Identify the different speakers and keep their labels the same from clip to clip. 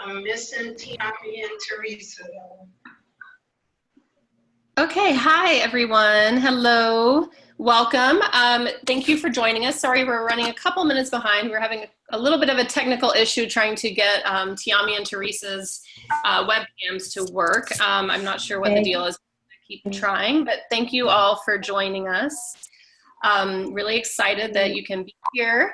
Speaker 1: I'm missing Tiami and Teresa.
Speaker 2: Okay, hi everyone. Hello, welcome. Thank you for joining us. Sorry, we're running a couple minutes behind. We're having a little bit of a technical issue trying to get Tiami and Teresa's webcams to work. I'm not sure what the deal is. Keep trying, but thank you all for joining us. Really excited that you can be here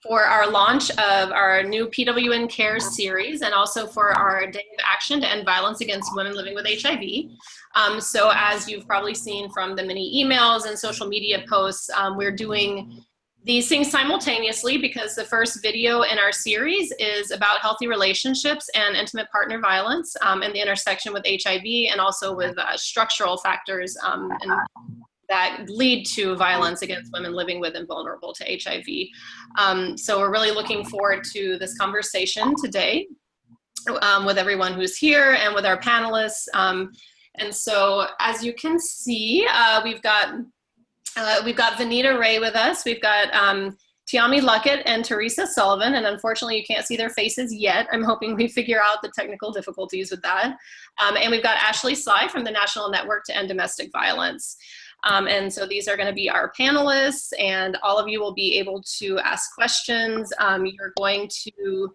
Speaker 2: for our launch of our new PWNCares series and also for our Day of Action to End Violence Against Women Living with HIV. So as you've probably seen from the many emails and social media posts, we're doing these things simultaneously because the first video in our series is about healthy relationships and intimate partner violence and the intersection with HIV and also with structural factors that lead to violence against women living with and vulnerable to HIV. So we're really looking forward to this conversation today with everyone who's here and with our panelists. And so as you can see, we've got Vanita Ray with us. We've got Tiami Luckett and Teresa Sullivan, and unfortunately you can't see their faces yet. I'm hoping we figure out the technical difficulties with that. And we've got Ashley Sly from the National Network to End Domestic Violence. And so these are going to be our panelists, and all of you will be able to ask questions. You're going to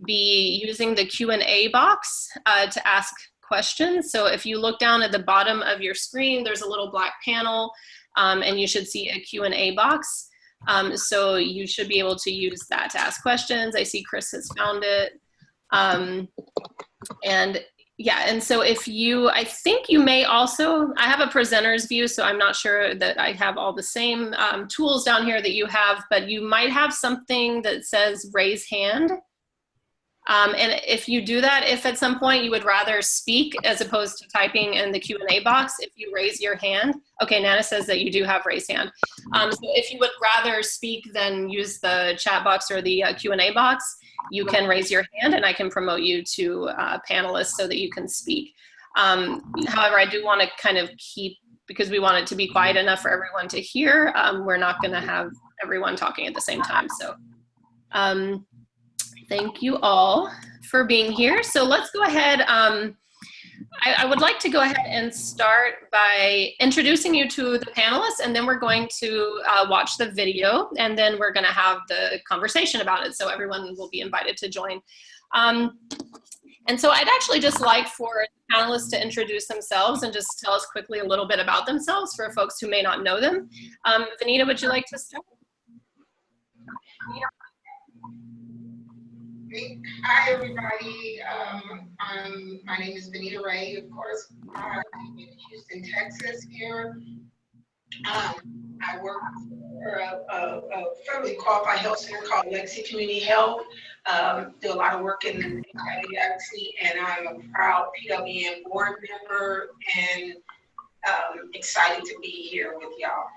Speaker 2: be using the Q&A box to ask questions. So if you look down at the bottom of your screen, there's a little black panel, and you should see a Q&A box. So you should be able to use that to ask questions. I see Chris has found it. And so if you, I think you may also, I have a presenter's view, so I'm not sure that I have all the same tools down here that you have, but you might have something that says raise hand. And if you do that, if at some point you would rather speak as opposed to typing in the Q&A box, if you raise your hand, okay, Nana says that you do have raised hand. So if you would rather speak than use the chat box or the Q&A box, you can raise your hand and I can promote you to panelists so that you can speak. However, I do want to kind of keep, because we want it to be quiet enough for everyone to hear, we're not going to have everyone talking at the same time. So thank you all for being here. So let's go ahead. I would like to go ahead and start by introducing you to the panelists, and then we're going to watch the video, and then we're going to have the conversation about it. So everyone will be invited to join. And so I'd actually just like for the panelists to introduce themselves and just tell us quickly a little bit about themselves for folks who may not know them. Vanita, would you like to start?
Speaker 1: Hi, everybody. My name is Vanita Ray, of course. I'm in Houston, Texas here. I work for a federally qualified health center called Legacy Community Health. Do a lot of work in HIV advocacy, and I'm a proud PWN board member and excited to be here with y'all.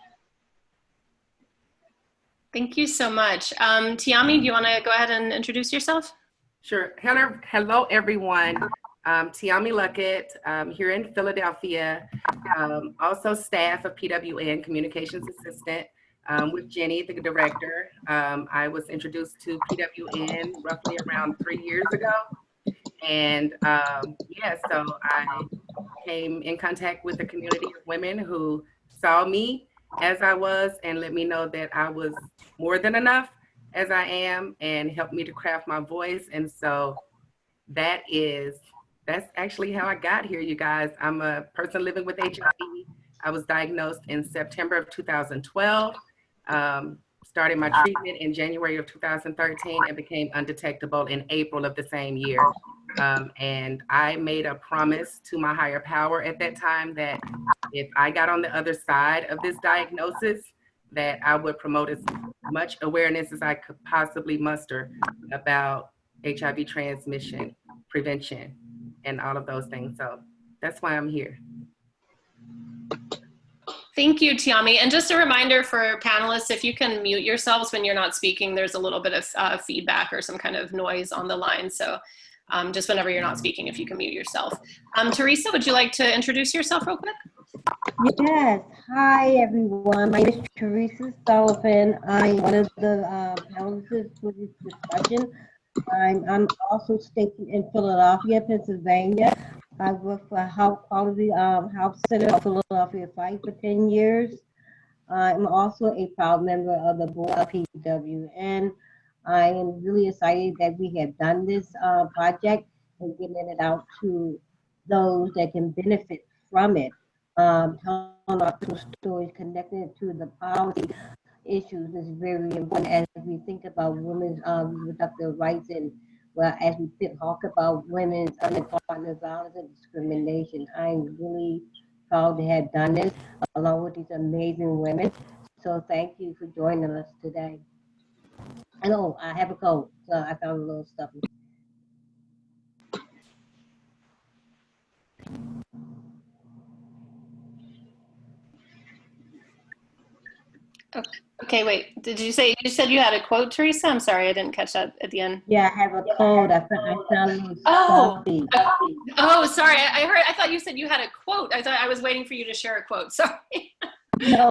Speaker 2: Thank you so much. Tiami, do you want to go ahead and introduce yourself?
Speaker 3: Sure. Hello everyone. Tiami Luckett, here in Philadelphia, also staff of PWN, Communications Assistant with Jenny, the director. I was introduced to PWN roughly around 3 years ago. And so I came in contact with a community of women who saw me as I was and let me know that I was more than enough as I am and helped me to craft my voice. And so that's actually how I got here, you guys. I'm a person living with HIV. I was diagnosed in September of 2012, started my treatment in January of 2013 and became undetectable in April of the same year. And I made a promise to my higher power at that time that if I got on the other side of this diagnosis, that I would promote as much awareness as I could possibly muster about HIV transmission, prevention, and all of those things. So that's why I'm here.
Speaker 2: Thank you, Tiami. And just a reminder for panelists, if you can mute yourselves when you're not speaking, there's a little bit of feedback or some kind of noise on the line. So just whenever you're not speaking, if you can mute yourself. Teresa, would you like to introduce yourself real quick?
Speaker 4: Yes. Hi, everyone. My name is Teresa Sullivan. I'm one of the panelists for this discussion. I'm also stationed in Philadelphia, Pennsylvania. I worked for Health Quality Health Center of Philadelphia Fight for 10 years. I'm also a proud member of the board of PWN. I am really excited that we have done this project and getting it out to those that can benefit from it. Telling our personal stories connected to the policy issues is very important as we think about women's reproductive rights and well, as we talk about women's partner violence and discrimination. I'm really proud to have done this along with these amazing women. So thank you for joining us today. I know I have a cold, so I found a little stuffy.
Speaker 2: Okay, wait. Did you say you said you had a quote, Teresa? I'm sorry, I didn't catch that at the end.
Speaker 4: Yeah, I have a cold. I found a little
Speaker 2: Oh,
Speaker 4: stuffy.
Speaker 2: oh, sorry. I thought you said you had a quote. I thought I was waiting for you to share a quote. Sorry.
Speaker 4: No.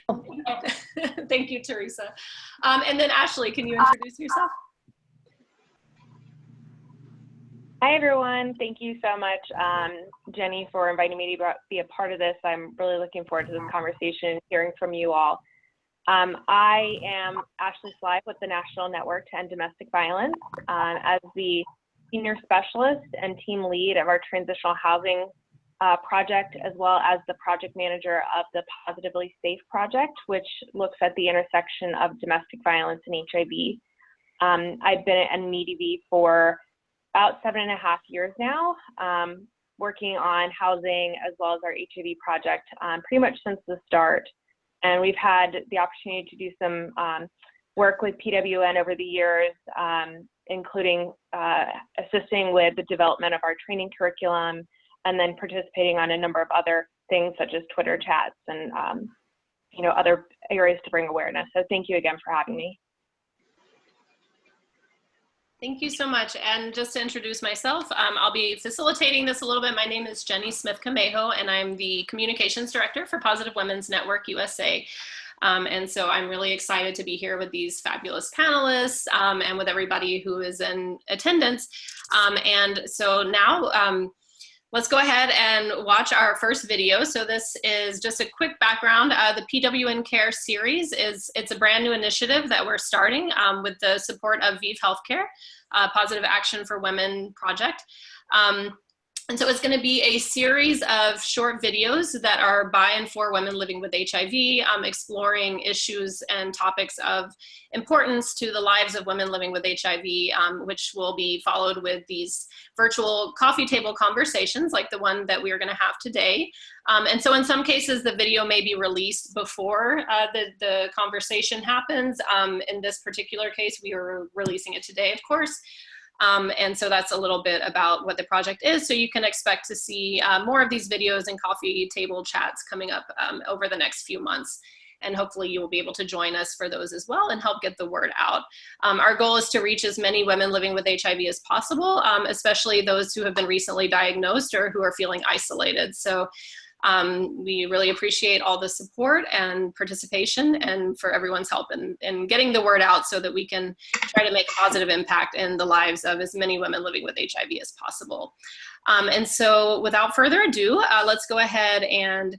Speaker 2: Thank you, Teresa. And then Ashley, can you introduce yourself?
Speaker 5: Hi, everyone. Thank you so much, Jenny, for inviting me to be a part of this. I'm really looking forward to this conversation, hearing from you all. I am Ashley Sly with the National Network to End Domestic Violence as the Senior Specialist and Team Lead of our Transitional Housing project, as well as the Project Manager of the Positively Safe Project, which looks at the intersection of domestic violence and HIV. I've been at NEDV for about 7.5 years now, working on housing as well as our HIV project pretty much since the start. And we've had the opportunity to do some work with PWN over the years, including assisting with the development of our training curriculum, and then participating on a number of other things such as Twitter chats and other areas to bring awareness. So thank you again for having me.
Speaker 2: Thank you so much. And just to introduce myself, I'll be facilitating this a little bit. My name is Jenny Smith-Camejo, and I'm the Communications Director for Positive Women's Network USA. And so I'm really excited to be here with these fabulous panelists and with everybody who is in attendance. And so now, let's go ahead and watch our first video. So this is just a quick background. The PWNCares series it's a brand new initiative that we're starting with the support of ViVE Healthcare, Positive Action for Women project. And so it's going to be a series of short videos that are by and for women living with HIV, exploring issues and topics of importance to the lives of women living with HIV, which will be followed with these virtual coffee table conversations like the one that we are going to have today. And so in some cases, the video may be released before the conversation happens. In this particular case, we are releasing it today, of course. And so that's a little bit about what the project is. So you can expect to see more of these videos and coffee table chats coming up over the next few months. And hopefully you will be able to join us for those as well and help get the word out. Our goal is to reach as many women living with HIV as possible, especially those who have been recently diagnosed or who are feeling isolated. So we really appreciate all the support and participation and for everyone's help in getting the word out so that we can try to make a positive impact in the lives of as many women living with HIV as possible. And so without further ado, let's go ahead and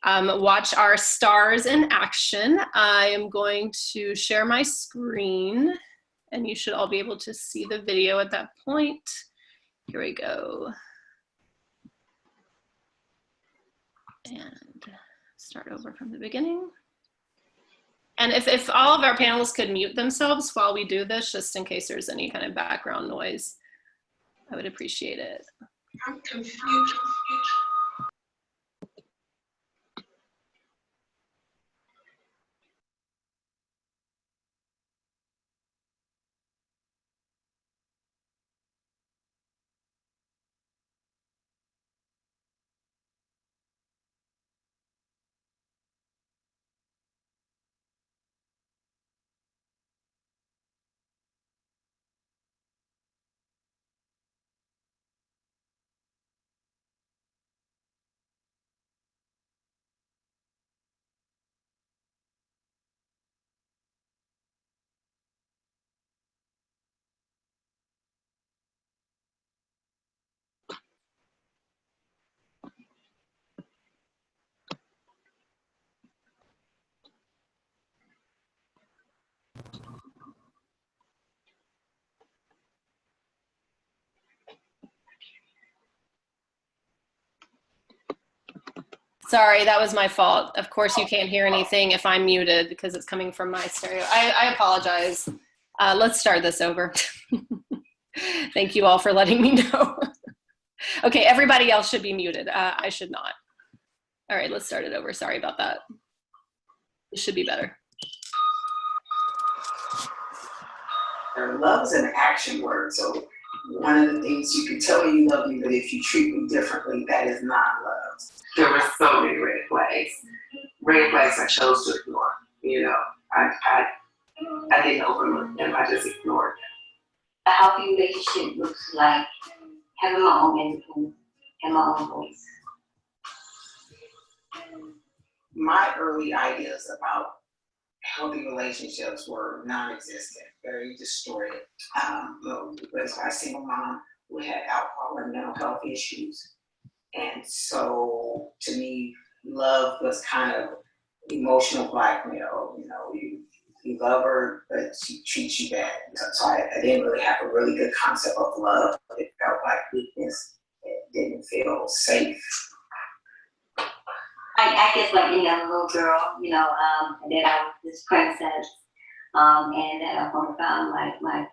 Speaker 2: watch our stars in action. I am going to share my screen and you should all be able to see the video at that point. Here we go. And start over from the beginning. And if all of our panelists could mute themselves while we do this, just in case there's any kind of background noise, I would appreciate it.
Speaker 1: I'm confused.
Speaker 2: Sorry, that was my fault. Of course, you can't hear anything if I'm muted because it's coming from my stereo. I apologize. Let's start this over. Thank you all for letting me know. Okay, everybody else should be muted. I should not. All right, let's start it over. Sorry about that. It should be better.
Speaker 6: Love is an action word, so one of the things you can tell me you love me, but if you treat me differently, that is not love. There were so many red flags. Red flags I chose to ignore. You know, I didn't overlook them, I just ignored them.
Speaker 7: A healthy relationship looks like having my own influence and my own voice.
Speaker 6: My early ideas about healthy relationships were non-existent, very distorted. Raised by a single mom who had alcohol and mental health issues. And so to me, love was kind of emotional blackmail. You know, you love her, but she treats you bad. So I didn't really have a really good concept of love. It felt like weakness. It didn't feel safe.
Speaker 7: I guess like any other little girl, you know, and then I was this princess, and then I found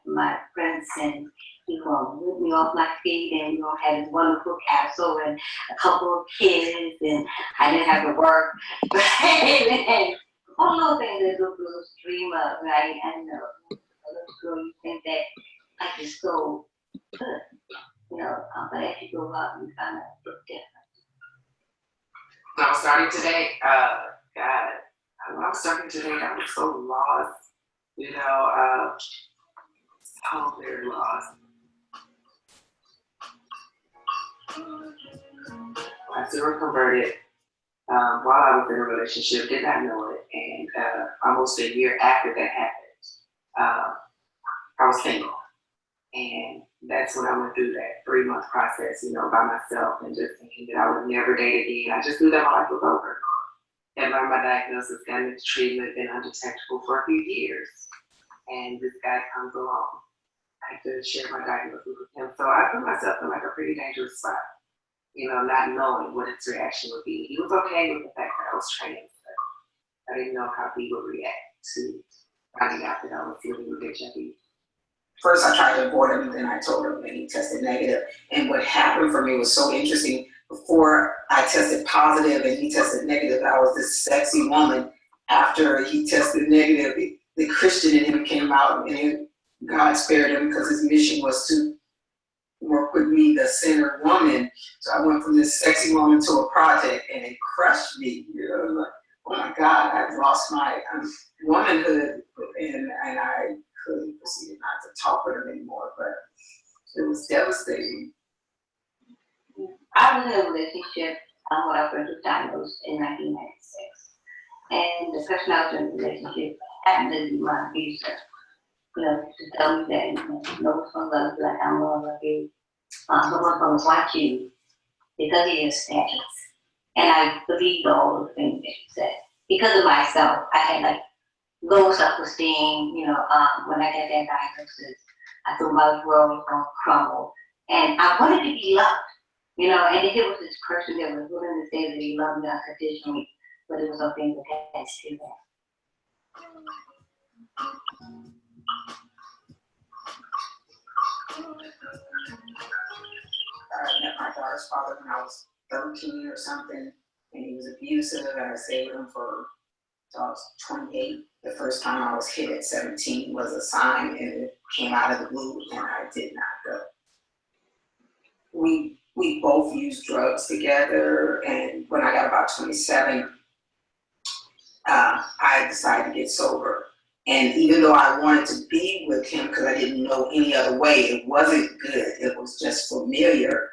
Speaker 7: my prince, and he gonna whip me off my feet, and we gonna have this wonderful castle and a couple of kids, and I didn't have to work. And all those things that little girls dream of, right? I know, a little girl, you think that life is so good, you know, but as you grow up, you kind of look different.
Speaker 6: When I was starting today, when I was starting today, I was so lost, you know, so very lost. I was never converted while I was in a relationship, did not know it, and almost a year after that happened, I was single. And that's when I went through that 3-month process, you know, by myself and just thinking that I would never date again. I just knew that my life was over. And learned my diagnosis, got into treatment, been undetectable for a few years. And this guy comes along. I had to share my diagnosis with him. So I put myself in like a pretty dangerous spot, you know, not knowing what his reaction would be. He was okay with the fact that I was trans, but I didn't know how he would react to finding out that I was dealing with HIV. First, I tried to avoid him, and then I told him, and he tested negative. And what happened for me was so interesting. Before I tested positive and he tested negative, I was this sexy woman. After he tested negative, the Christian in him came out, and God spared him because his mission was to work with me, the sinner woman. So I went from this sexy woman to a project, and it crushed me. You know, like, oh my God, I've lost my womanhood, and I proceeded not to talk with him anymore, but it was devastating.
Speaker 7: I was in a relationship when I first was diagnosed in 1996. And the person I was in a relationship happened to be my abuser. You know, to tell me that, you know, no one's gonna love you like I'm gonna love you. No one's gonna want you because of your status. And I believed all the things that you said. Because of myself, I had like low self-esteem, you know, when I got that diagnosis, I thought my world was going to crumble. And I wanted to be loved, you know, and here was this person that was willing to say that he loved me unconditionally, but it was something that attached to that.
Speaker 6: I met my daughter's father when I was 13 or something, and he was abusive, and I stayed with him till I was 28. The first time I was hit at 17 was a sign, and it came out of the blue, and I did not go. We both used drugs together, and when I got about 27, I decided to get sober. And even though I wanted to be with him because I didn't know any other way, it wasn't good. It was just familiar.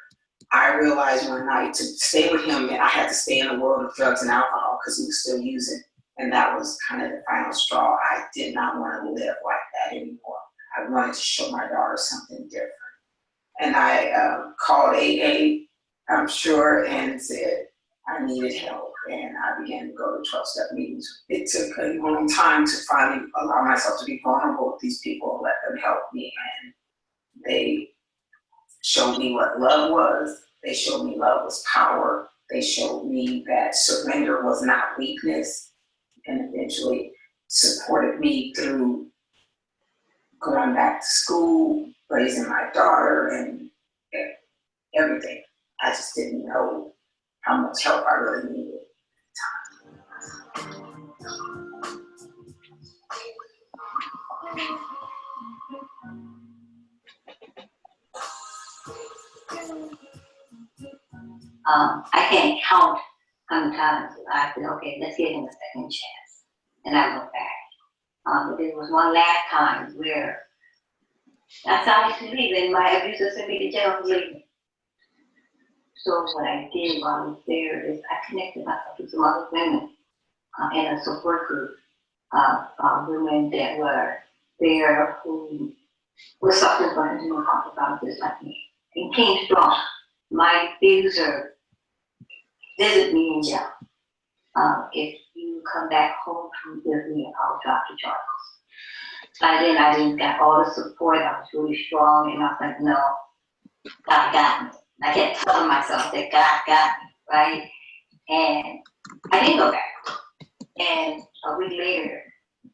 Speaker 6: I realized one night to stay with him, and I had to stay in the world of drugs and alcohol because he was still using. And that was kind of the final straw. I did not want to live like that anymore. I wanted to show my daughter something different. And I called AA, I'm sure, and said I needed help. And I began to go to 12-step meetings. It took a long time to finally allow myself to be vulnerable with these people and let them help me. And they showed me what love was. They showed me love was power. They showed me that surrender was not weakness, and eventually supported me through going back to school, raising my daughter, and everything. I just didn't know how much help I really needed.
Speaker 7: I can't count how many times I said, okay, let's give him a second chance. And I went back. But there was one last time where I started to leave, and my abuser sent me to jail for leaving. So what I did while I was there is I connected myself to some other women in a support group of women that were there who were suffering from mental health problems just like me. And came strong. My abuser visited me in jail. If you come back home to visit me, I'll drop the charges. By then I didn't got all the support. I was really strong, and I was like, no, God got me. I kept telling myself that God got me, right? And I didn't go back. And a week later,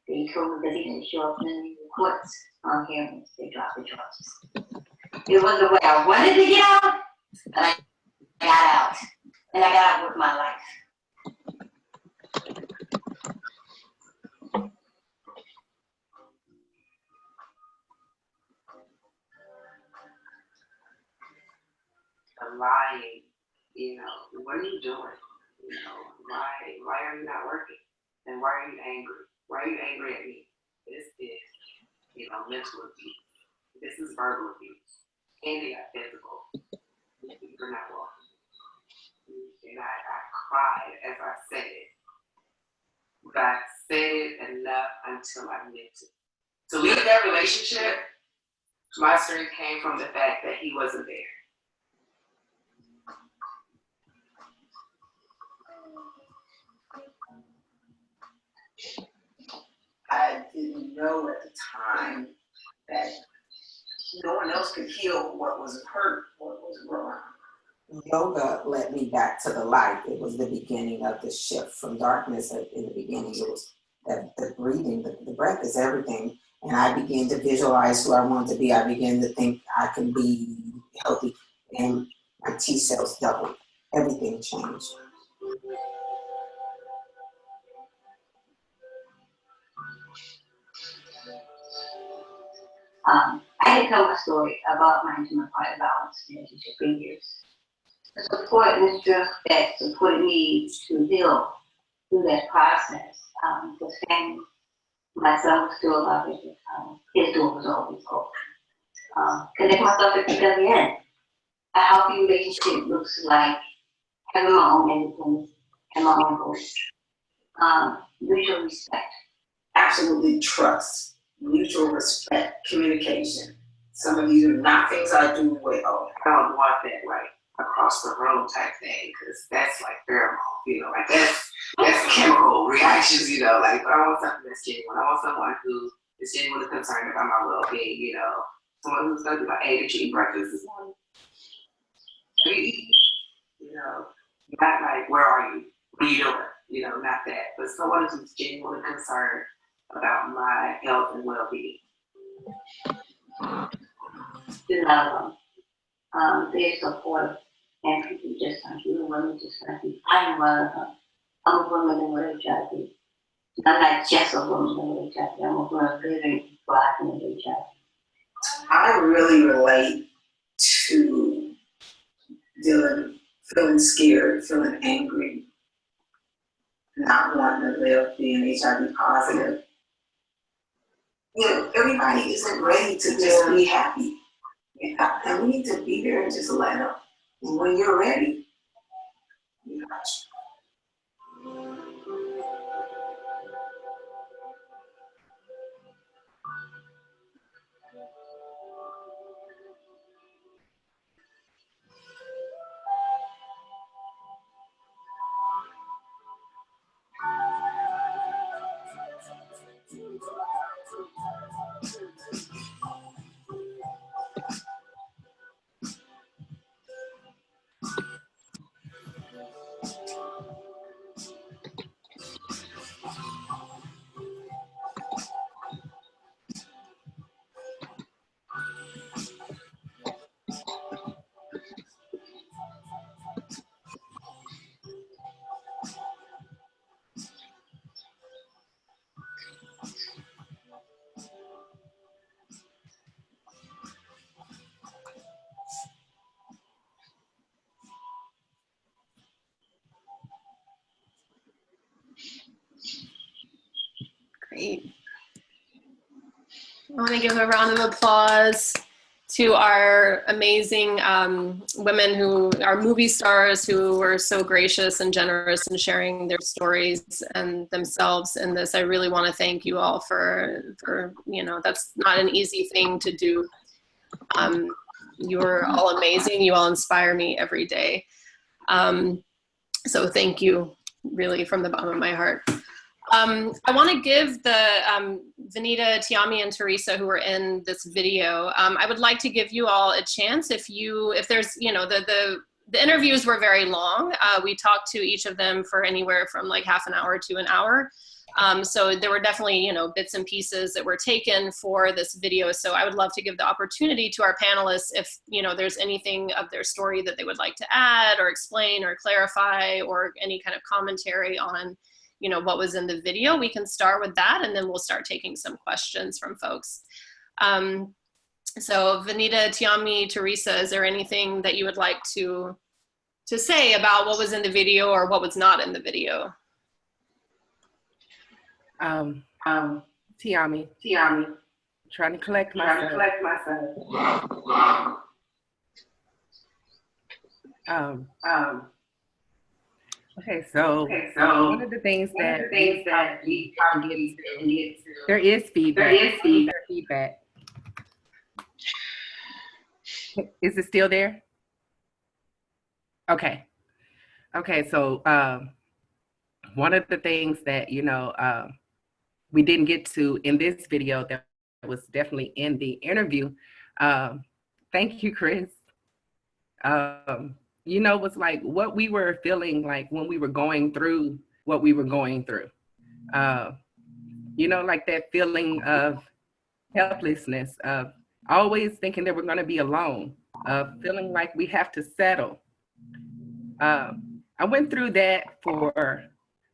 Speaker 7: they told me that he didn't show up in the reports on hearings. They dropped the charges. It wasn't the way I wanted to get out, but I got out. And I got out with my life.
Speaker 6: The lying, what are you doing? Why are you not working? And why are you angry? Why are you angry at me? This is, mental abuse. This is verbal abuse. And they got physical. You're not walking. And I cried as I said it. But I said it enough until I meant it. To leave that relationship, my strength came from the fact that he wasn't there. I didn't know at the time that no one else could heal what was hurt, what was wrong. Yoga led me back to the light. It was the beginning of the shift from darkness. In the beginning, it was the breathing, the breath is everything. And I began to visualize who I wanted to be. I began to think I can be healthy, and my T cells doubled. Everything changed.
Speaker 7: I can tell my story about my intimate partner violence relationship for years. The support and the strength that supported me to heal through that process was family. My son was still alive. His door was always open. Connect myself to PWN. A healthy relationship looks like having my own independence and my own goals. Mutual respect.
Speaker 6: Absolutely trust, mutual respect, communication. Some of these are not things I do with, I don't want that like across the room type thing, because that's like pheromone, like that's chemical reactions, but I want something that's genuine. I want someone who is genuinely concerned about my well-being, someone who's gonna be like, hey, did you eat breakfast this morning? Have you eaten? Not like, where are you? What are you doing? Not that, but someone who's genuinely concerned about my health and well-being.
Speaker 7: You love them. They're supportive, and people just like you, women just like you. I am one of them. I'm a woman in what HIV. I'm not just a woman in HIV. I'm a woman living, thriving in HIV.
Speaker 6: I really relate to feeling scared, feeling angry, not wanting to live, being HIV positive. Everybody isn't ready to just be happy. And we need to be there and just let them. And when you're ready, you got you.
Speaker 2: Great. I want to give a round of applause to our amazing women who are movie stars who were so gracious and generous in sharing their stories and themselves in this. I really want to thank you all for that's not an easy thing to do. You're all amazing. You all inspire me every day. So thank you, really, from the bottom of my heart. I want to give the Vanita, Tiami, and Teresa who were in this video. I would like to give you all a chance if there's, the interviews were very long. We talked to each of them for anywhere from like half an hour to an hour. So there were definitely, bits and pieces that were taken for this video. So I would love to give the opportunity to our panelists if, there's anything of their story that they would like to add or explain or clarify or any kind of commentary on what was in the video. We can start with that, and then we'll start taking some questions from folks. So Vanita, Tiami, Teresa, is there anything that you would like to say about what was in the video or what was not in the video?
Speaker 3: Tiami, trying to collect myself. Okay, so one of the things that we can get to, there is feedback. Is it still there? Okay, so one of the things that, we didn't get to in this video that was definitely in the interview, thank you, Chris. Was like what we were feeling like when we were going through what we were going through. Like that feeling of helplessness, of always thinking that we're going to be alone, of feeling like we have to settle. I went through that for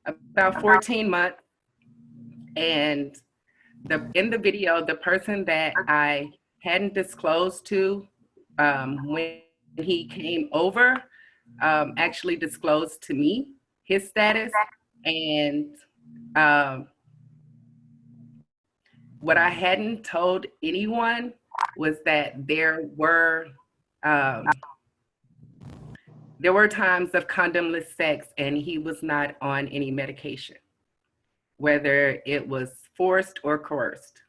Speaker 3: about 14 months. And in the video, the person that I hadn't disclosed to when he came over actually disclosed to me his status. And what I hadn't told anyone was that there were times of condomless sex and he was not on any medication, whether it was forced or coerced.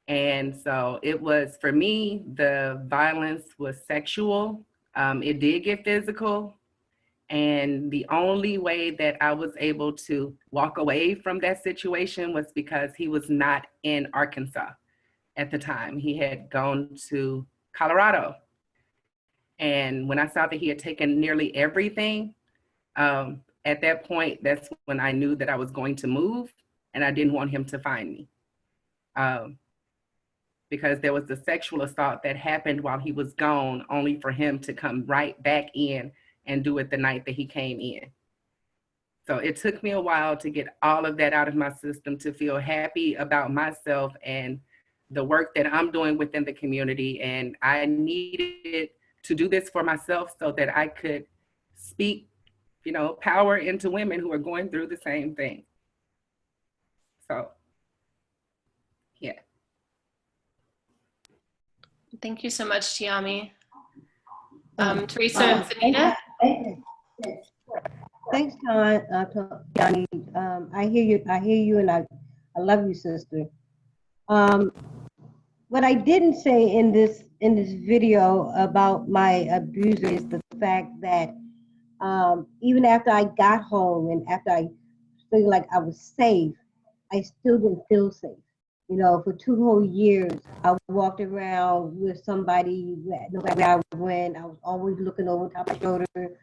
Speaker 3: And so it was, for me, the violence was sexual. It did get physical. And the only way that I was able to walk away from that situation was because he was not in Arkansas at the time. He had gone to Colorado. And when I saw that he had taken nearly everything, at that point, that's when I knew that I was going to move, and I didn't want him to find me. Because there was the sexual assault that happened while he was gone, only for him to come right back in and do it the night that he came in. So it took me a while to get all of that out of my system, to feel happy about myself and the work that I'm doing within the community. And I needed to do this for myself so that I could speak, power into women who are going through the same thing. So, yeah.
Speaker 2: Thank you so much, Tiami. Teresa and Vanita?
Speaker 4: Thanks, Tiami. I hear you, and I love you, sister. What I didn't say in this video about my abuser is the fact that even after I got home and after I felt like I was safe, I still didn't feel safe. For 2 whole years, I walked around with somebody, no matter where I went, I was always looking over top of my shoulder,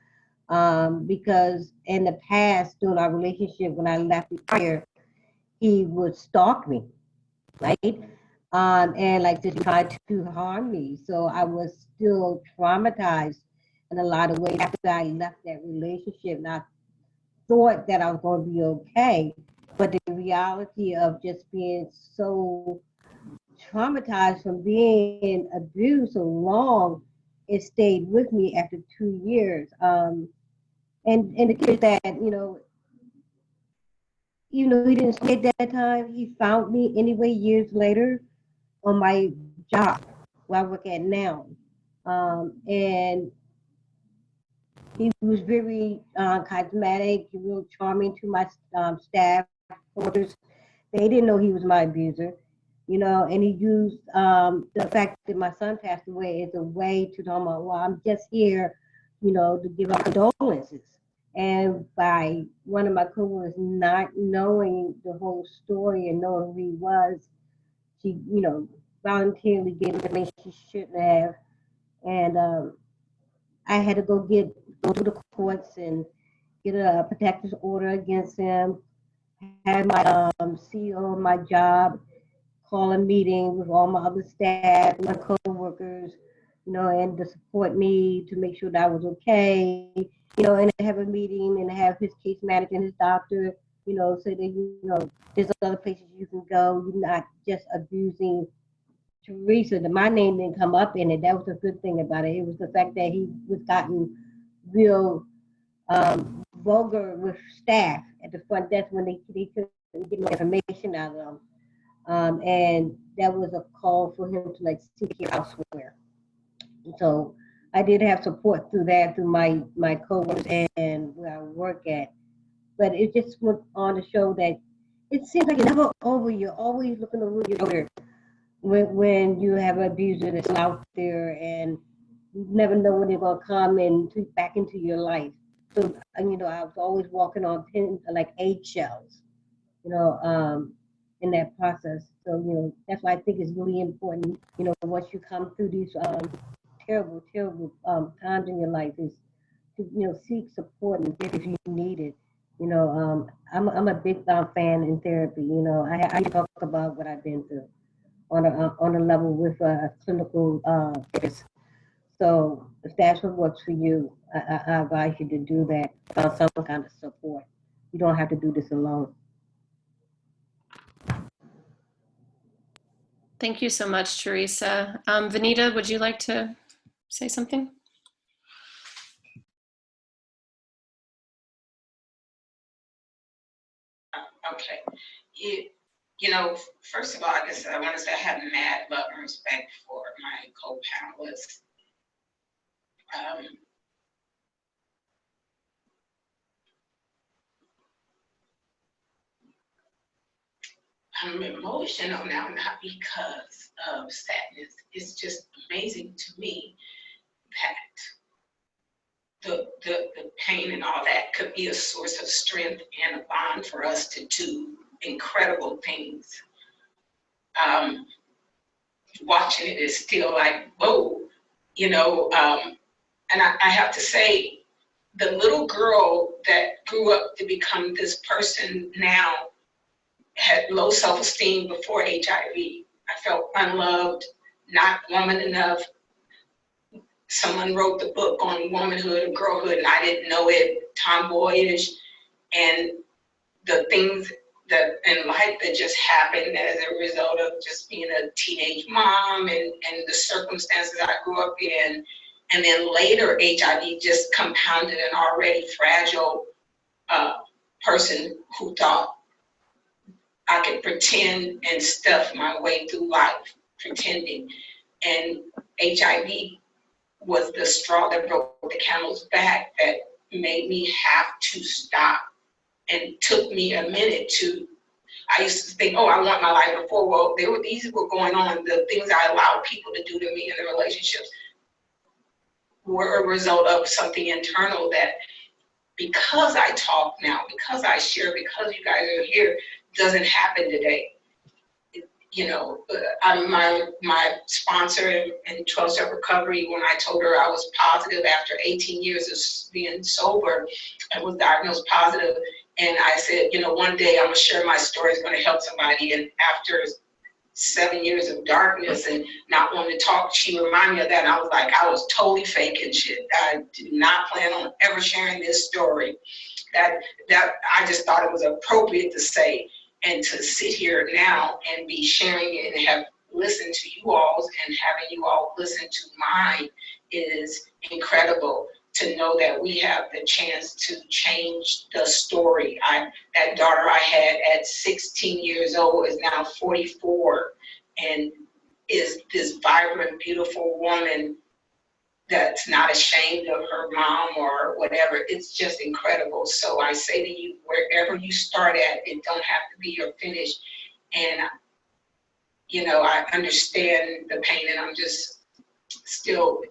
Speaker 4: because in the past, during our relationship, when I left here, he would stalk me, right? And like just try to harm me. So I was still traumatized in a lot of ways after I left that relationship. And I thought that I was going to be okay. But the reality of just being so traumatized from being abused so long, it stayed with me after 2 years. And the case that, even though he didn't say at that time, he found me anyway years later on my job where I work at now. And he was very charismatic, real charming to my staff, workers. They didn't know he was my abuser, you know, and he used the fact that my son passed away as a way to tell him, well, I'm just here, you know, to give up condolences. And by one of my coworkers not knowing the whole story and knowing who he was, she, you know, voluntarily gave information she shouldn't have. And I had to go to the courts and get a protective order against him, have my CEO of my job call a meeting with all my other staff, my co-workers, you know, and to support me to make sure that I was okay, you know, and to have a meeting and have his case manager and his doctor, you know, so that, you know, there's other places you can go. You're not just abusing Teresa. My name didn't come up in it. That was a good thing about it. It was the fact that he was gotten real vulgar with staff at the front desk when they couldn't get no information out of them. And that was a call for him to like seek it elsewhere. So I did have support through that, through my coworkers and where I work at. But it just went on to show that it seems like it's never over. You're always looking over your shoulder when you have an abuser that's out there, and you never know when they're gonna come and back into your life. So you know, I was always walking on like eggshells, you know, in that process. So, you know, that's why I think it's really important, you know, once you come through these terrible, terrible times in your life, is to, you know, seek support and if you need it. You know, I'm a big fan in therapy. You know, I talk about what I've been through on a level with a clinical therapist. So if that's what works for you, I advise you to do that. Find some kind of support. You don't have to do this alone.
Speaker 2: Thank you so much, Teresa. Vanita, would you like to say something?
Speaker 1: Okay. You know, first of all, I guess I want to say I have mad love and respect for my co-panelists. I'm emotional now, not because of sadness. It's just amazing to me that the pain and all that could be a source of strength and a bond for us to do incredible things. Watching it is still like, whoa, you know, and I have to say, the little girl that grew up to become this person now had low self-esteem before HIV. I felt unloved, not woman enough. Someone wrote the book on womanhood and girlhood, and I didn't know it, tomboyish, and the things that in life that just happened as a result of just being a teenage mom and the circumstances I grew up in. And then later, HIV just compounded an already fragile person who thought I could pretend and stuff my way through life, pretending. And HIV was the straw that broke the camel's back that made me have to stop. And took me a minute to, I used to think, oh, I want my life before. Well, these were going on. The things I allowed people to do to me in the relationships were a result of something internal that, because I talk now, because I share, because you guys are here, doesn't happen today. You know, my sponsor in 12-step recovery, when I told her I was positive after 18 years of being sober, I was diagnosed positive. And I said, you know, one day I'm gonna share my story, it's gonna help somebody. And after 7 years of darkness and not wanting to talk, she reminded me of that. And I was like, I was totally faking shit. I did not plan on ever sharing this story. That I just thought it was appropriate to say, and to sit here now and be sharing it and have listened to you all and having you all listen to mine is incredible to know that we have the chance to change the story. That daughter I had at 16 years old is now 44 and is this vibrant, beautiful woman that's not ashamed of her mom or whatever. It's just incredible. So I say to you, wherever you start at, it don't have to be your finish. And, you know, I understand the pain, and I'm just still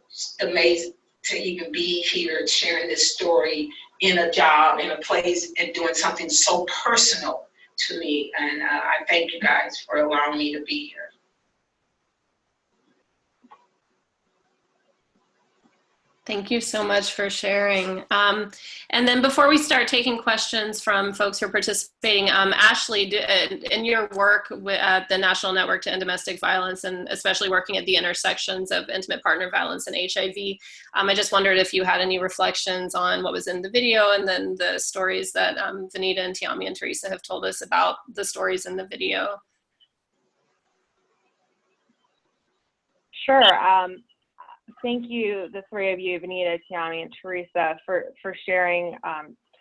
Speaker 1: amazed to even be here sharing this story in a job, in a place, and doing something so personal to me. And I thank you guys for allowing me to be here.
Speaker 2: Thank you so much for sharing. And then before we start taking questions from folks who are participating, Ashley, in your work at the National Network to End Domestic Violence, and especially working at the intersections of intimate partner violence and HIV, I just wondered if you had any reflections on what was in the video and then the stories that Vanita and Tiami and Teresa have told us about the stories in the video.
Speaker 5: Sure. Thank you, the three of you, Vanita, Tiami, and Teresa, for sharing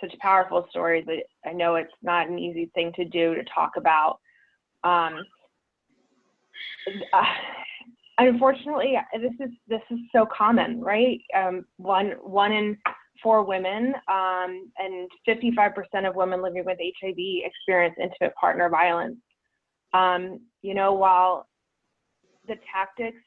Speaker 5: such powerful stories. I know it's not an easy thing to do, to talk about. Unfortunately, this is so common, right? One in 4 women and 55% of women living with HIV experience intimate partner violence. You know, while the tactics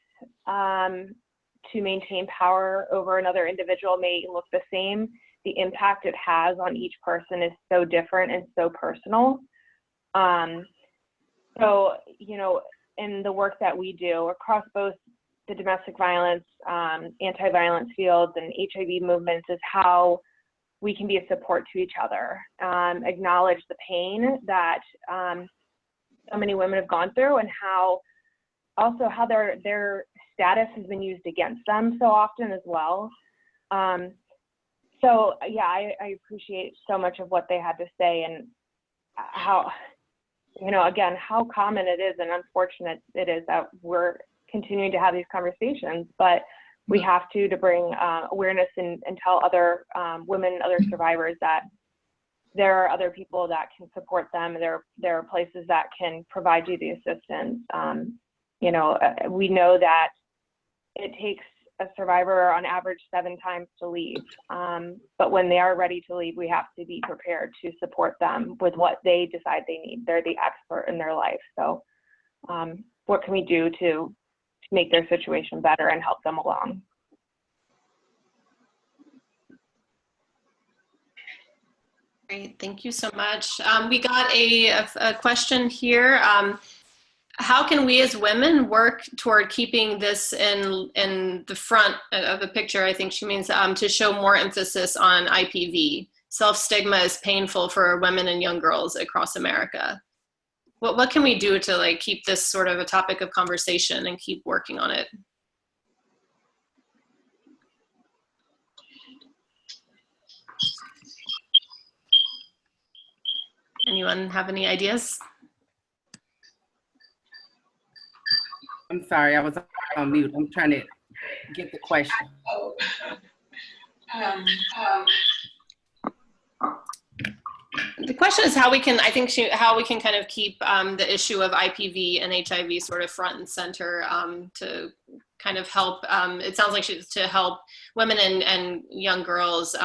Speaker 5: to maintain power over another individual may look the same, the impact it has on each person is so different and so personal. So, you know, in the work that we do across both the domestic violence, anti-violence fields, and HIV movements is how we can be a support to each other, acknowledge the pain that so many women have gone through, and how their status has been used against them so often as well. So yeah, I appreciate so much of what they had to say, and how, you know, again, how common it is and unfortunate it is that we're continuing to have these conversations, but we have to bring awareness and tell other women, other survivors, that there are other people that can support them. There are places that can provide you the assistance. You know, we know that it takes a survivor on average 7 times to leave. But when they are ready to leave, we have to be prepared to support them with what they decide they need. They're the expert in their life. So what can we do to make their situation better and help them along?
Speaker 2: Great, thank you so much. We got a question here. How can we as women work toward keeping this in the front of the picture? I think she means to show more emphasis on IPV. Self-stigma is painful for women and young girls across America. What can we do to like keep this sort of a topic of conversation and keep working on it? Anyone have any ideas?
Speaker 3: I'm sorry, I was on mute. I'm trying to get the question.
Speaker 2: The question is how we can, I think how we can kind of keep the issue of IPV and HIV sort of front and center to kind of help, it sounds like to help women and young girls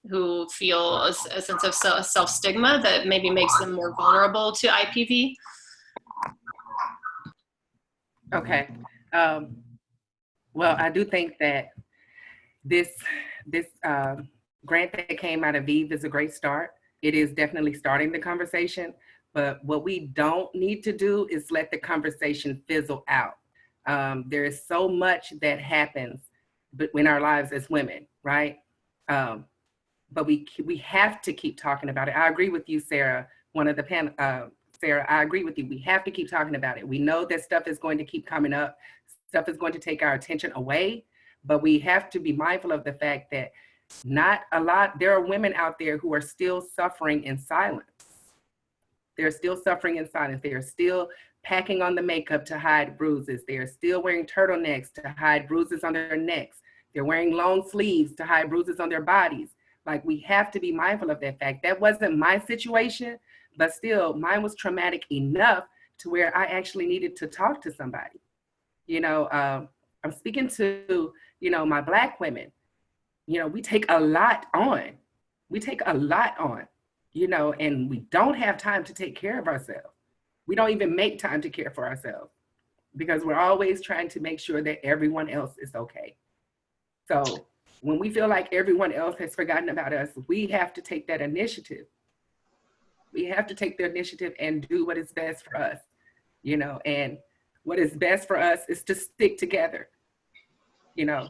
Speaker 2: who feel a sense of self-stigma that maybe makes them more vulnerable to IPV.
Speaker 3: Okay. Well, I do think that this grant that came out of VIVE is a great start. It is definitely starting the conversation, but what we don't need to do is let the conversation fizzle out. There is so much that happens in our lives as women, right? But we have to keep talking about it. I agree with you, Sarah, one of the panel, Sarah, I agree with you. We have to keep talking about it. We know that stuff is going to keep coming up. Stuff is going to take our attention away, but we have to be mindful of the fact that there are women out there who are still suffering in silence. They're still suffering in silence. They are still packing on the makeup to hide bruises. They are still wearing turtlenecks to hide bruises on their necks. They're wearing long sleeves to hide bruises on their bodies. Like, we have to be mindful of that fact. That wasn't my situation, but still, mine was traumatic enough to where I actually needed to talk to somebody. You know, I'm speaking to, you know, my Black women. You know, we take a lot on. We take a lot on, you know, and we don't have time to take care of ourselves. We don't even make time to care for ourselves because we're always trying to make sure that everyone else is okay. So when we feel like everyone else has forgotten about us, we have to take that initiative. We have to take the initiative and do what is best for us, you know, and what is best for us is to stick together. You know,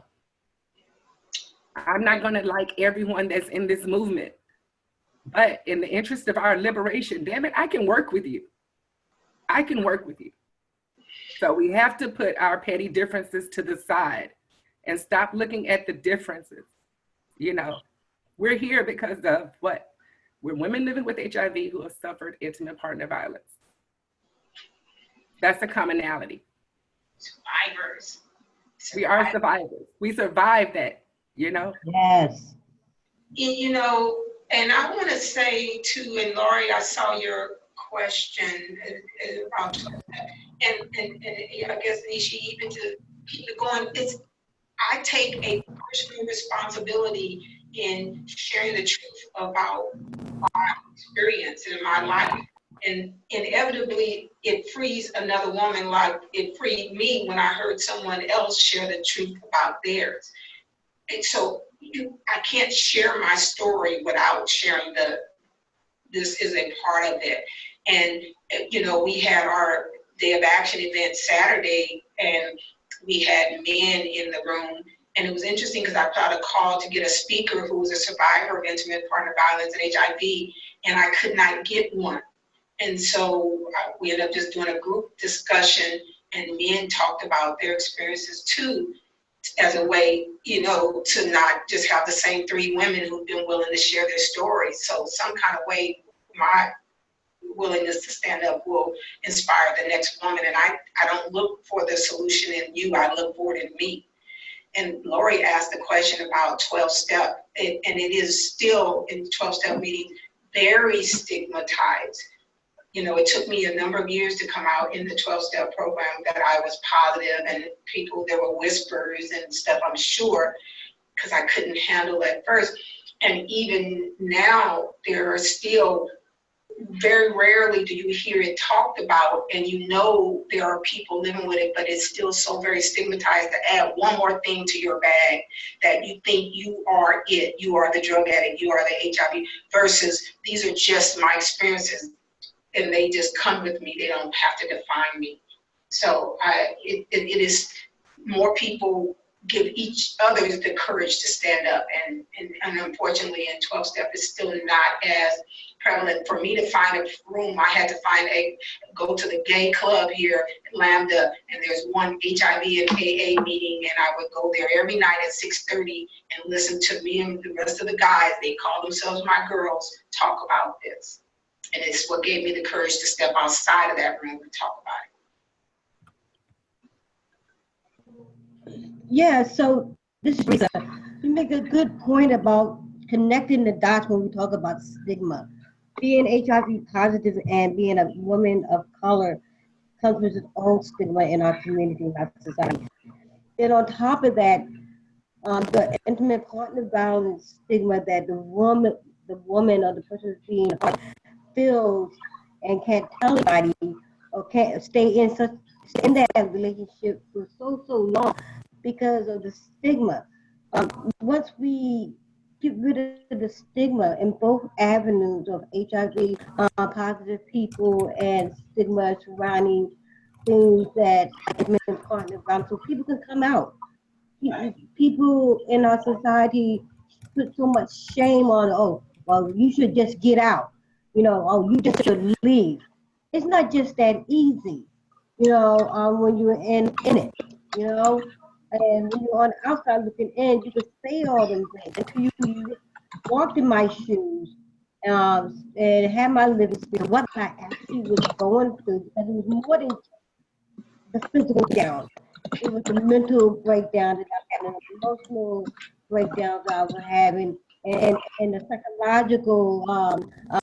Speaker 3: I'm not going to like everyone that's in this movement, but in the interest of our liberation, damn it, I can work with you. I can work with you. So we have to put our petty differences to the side and stop looking at the differences. You know, we're here because of what? We're women living with HIV who have suffered intimate partner violence. That's a commonality.
Speaker 1: Survivors.
Speaker 3: We are survivors. We survived that, you know?
Speaker 4: Yes.
Speaker 1: You know, and I want to say too, and Laurie, I saw your question about that. And I guess, Nishi, even to keep it going, I take a personal responsibility in sharing the truth about my experience in my life. And inevitably, it frees another woman like it freed me when I heard someone else share the truth about theirs. And so I can't share my story without sharing this is a part of it. And, you know, we had our Day of Action event Saturday, and we had men in the room. And it was interesting because I put out a call to get a speaker who was a survivor of intimate partner violence and HIV, and I could not get one. And so we ended up just doing a group discussion, and men talked about their experiences too, as a way, you know, to not just have the same three women who've been willing to share their stories. So some kind of way, my willingness to stand up will inspire the next woman. And I don't look for the solution in you, I look for it in me. And Lori asked the question about 12-step, and it is still in 12-step meetings very stigmatized. You know, it took me a number of years to come out in the 12-step program that I was positive, and people, there were whispers and stuff, I'm sure, because I couldn't handle it at first. And even now, there are still, very rarely do you hear it talked about, and you know there are people living with it, but it's still so very stigmatized to add one more thing to your bag that you think you are it, you are the drug addict, you are the HIV, versus these are just my experiences and they just come with me, they don't have to define me. So it is more people give each other the courage to stand up, and unfortunately in 12-step it's still not as prevalent. For me to find a room, I had to go to the gay club here at Lambda, and there's one HIV and AA meeting, and I would go there every night at 6:30 and listen to me and the rest of the guys, they call themselves my girls, talk about this. And it's what gave me the courage to step outside of that room and talk about it.
Speaker 4: Yeah, so this is Teresa. You make a good point about connecting the dots when we talk about stigma. Being HIV positive and being a woman of color comes with its own stigma in our community, in our society. And on top of that, the intimate partner violence stigma that the woman or the person who's being hurt feels and can't tell anybody, or can't stay in that relationship for so long because of the stigma. Once we get rid of the stigma in both avenues of HIV positive people and stigma surrounding things that intimate partner violence, so people can come out. People in our society put so much shame on, oh, well, you should just get out. You know, oh, you just should leave. It's not just that easy, you know, when you're in it, you know. And when you're on the outside looking in, you can say all them things. Until you walked in my shoes and had my living experience, what I actually was going through, because it was more than the physical down. It was the mental breakdown that I and the emotional breakdowns I was having, and the psychological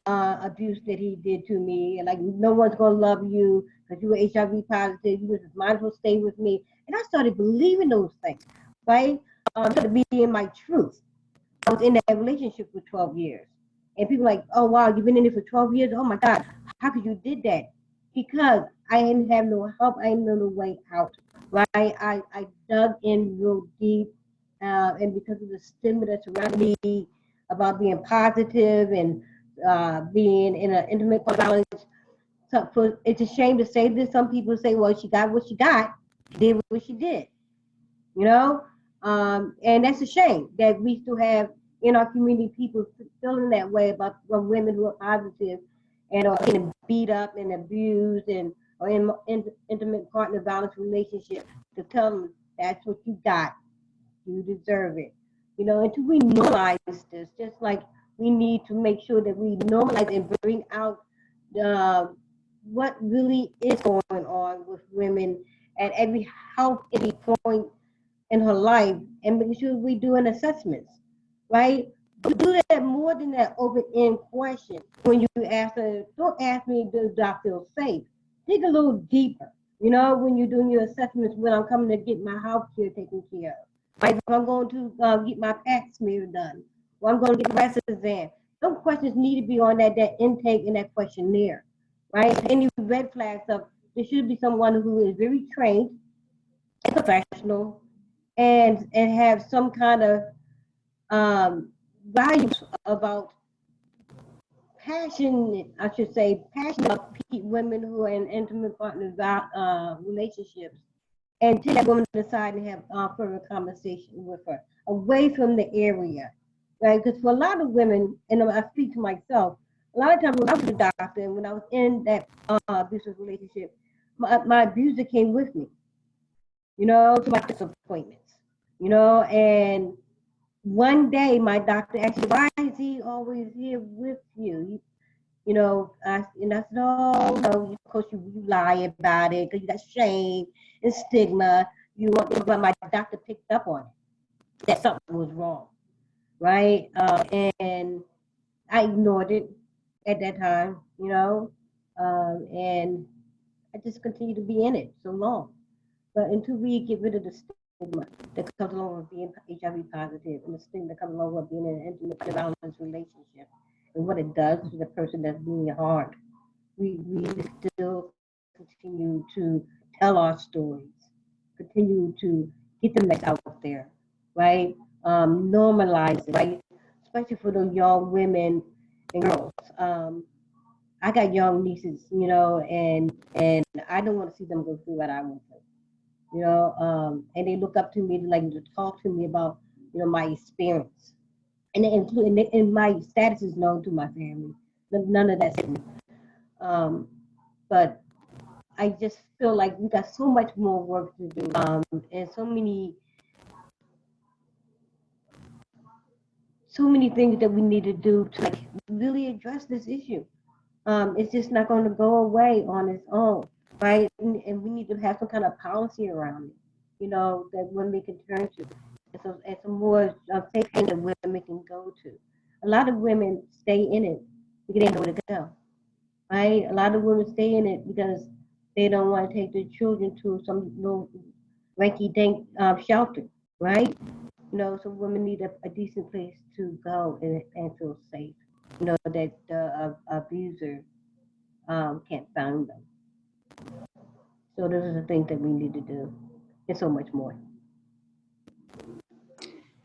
Speaker 4: abuse that he did to me, and like no one's gonna love you because you were HIV positive. You just might as well stay with me, and I started believing those things, right? Started being my truth. I was in that relationship for 12 years, and people like, oh wow, you've been in it for 12 years. Oh my God, how could you did that? Because I didn't have no help. I didn't know the way out. Right? I dug in real deep, and because of the stigma that surrounded me about being positive and being in an intimate violence, so it's a shame to say this. Some people say, well, she got what she got, did what she did, you know? And that's a shame that we still have in our community people feeling that way about women who are positive and are getting beat up and abused and or in intimate partner violence relationship, to tell them that's what you got, you deserve it. You know, until we normalize this, just like we need to make sure that we normalize and bring out what really is going on with women at every health, every point in her life, and make sure we do an assessments, right? We do that more than that open-end question. When you ask her, don't ask me, do I feel safe? Dig a little deeper. You know, when you're doing your assessments, when I'm coming to get my health care taken care of, right? If I'm going to get my pap smear done, or I'm going to get the breast exam, those questions need to be on that intake and that questionnaire, right? Any red flags up, there should be someone who is very trained and professional and have some kind of values about passion, I should say, passion about women who are in intimate partner relationships, and take that woman aside and have further conversation with her away from the area, right? Because for a lot of women, and I speak to myself, a lot of times when I was a doctor and when I was in that abusive relationship, my abuser came with me, you know, to my disappointments, you know, and one day my doctor asked me, why is he always here with you? You know, I said, no, no, of course you lie about it because you got shame and stigma. You want, but my doctor picked up on it, that something was wrong, right? And I ignored it at that time, you know, and I just continued to be in it so long. But until we get rid of the stigma that comes along with being HIV positive and the stigma that comes along with being in an intimate violence relationship and what it does to the person that's being harmed, we still continue to tell our stories, continue to get the message out there, right? Normalize it, right? Especially for those young women and girls. I got young nieces, you know, and I don't want to see them go through what I went through. You know, and they look up to me to talk to me about, you know, my experience, and they include, and my status is known to my family. None of that's hidden. But I just feel like we got so much more work to do, and so many things that we need to do to like really address this issue. It's just not going to go away on its own, right? And we need to have some kind of policy around it, you know, that women can turn to. And some more safe things that women can go to. A lot of women stay in it because they don't know where to go, right? A lot of women stay in it because they don't want to take their children to some little ranky-dink shelter, right? You know, so women need a decent place to go and feel safe. You know, that the abuser can't find them. So those are the things that we need to do, and so much more.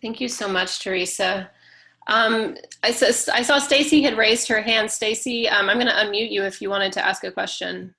Speaker 2: Thank you so much, Teresa. I saw Stacy had raised her hand. Stacy, I'm going to unmute you if you wanted to ask a question.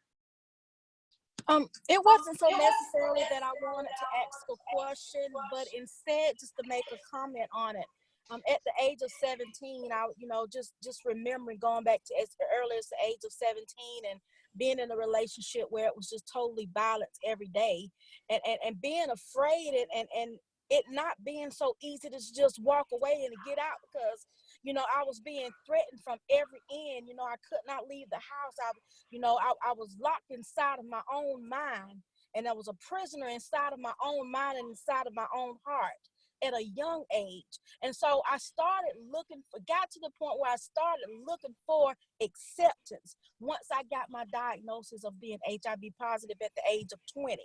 Speaker 8: It wasn't so necessarily that I wanted to ask a question, but instead just to make a comment on it. At the age of 17, I, you know, just remembering going back to as early as the age of 17 and being in a relationship where it was just totally violence every day, and being afraid and it not being so easy to just walk away and get out because, you know, I was being threatened from every end. You know, I could not leave the house. I was locked inside of my own mind. And I was a prisoner inside of my own mind and inside of my own heart at a young age. And so I got to the point where I started looking for acceptance once I got my diagnosis of being HIV positive at the age of 20.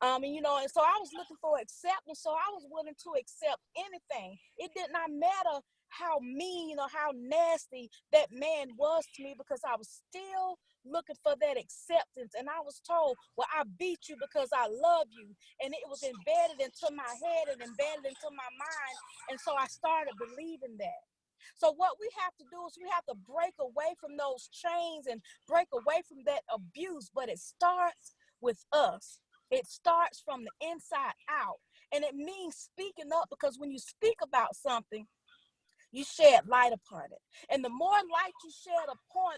Speaker 8: And so I was looking for acceptance. So I was willing to accept anything. It did not matter how mean or how nasty that man was to me, because I was still looking for that acceptance. And I was told, well, I beat you because I love you. And it was embedded into my head and embedded into my mind. And so I started believing that. So what we have to do is we have to break away from those chains and break away from that abuse. But it starts with us. It starts from the inside out. And it means speaking up, because when you speak about something, you shed light upon it. And the more light you shed upon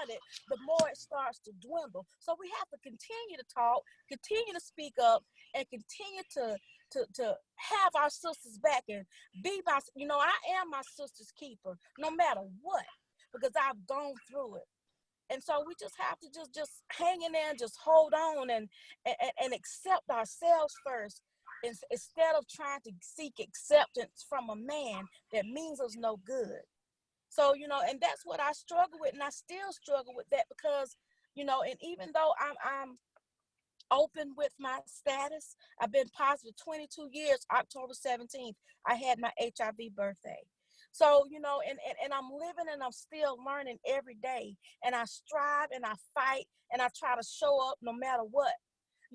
Speaker 8: it, the more it starts to dwindle. So we have to continue to talk, continue to speak up, and continue to have our sisters back and be I am my sister's keeper, no matter what, because I've gone through it. And so we just have to just hang in there and just hold on and accept ourselves first, instead of trying to seek acceptance from a man that means us no good. So, and that's what I struggle with, and I still struggle with that, because, and even though I'm open with my status, I've been positive 22 years. October 17th, I had my HIV birthday. So, and I'm living and I'm still learning every day, and I strive and I fight and I try to show up no matter what.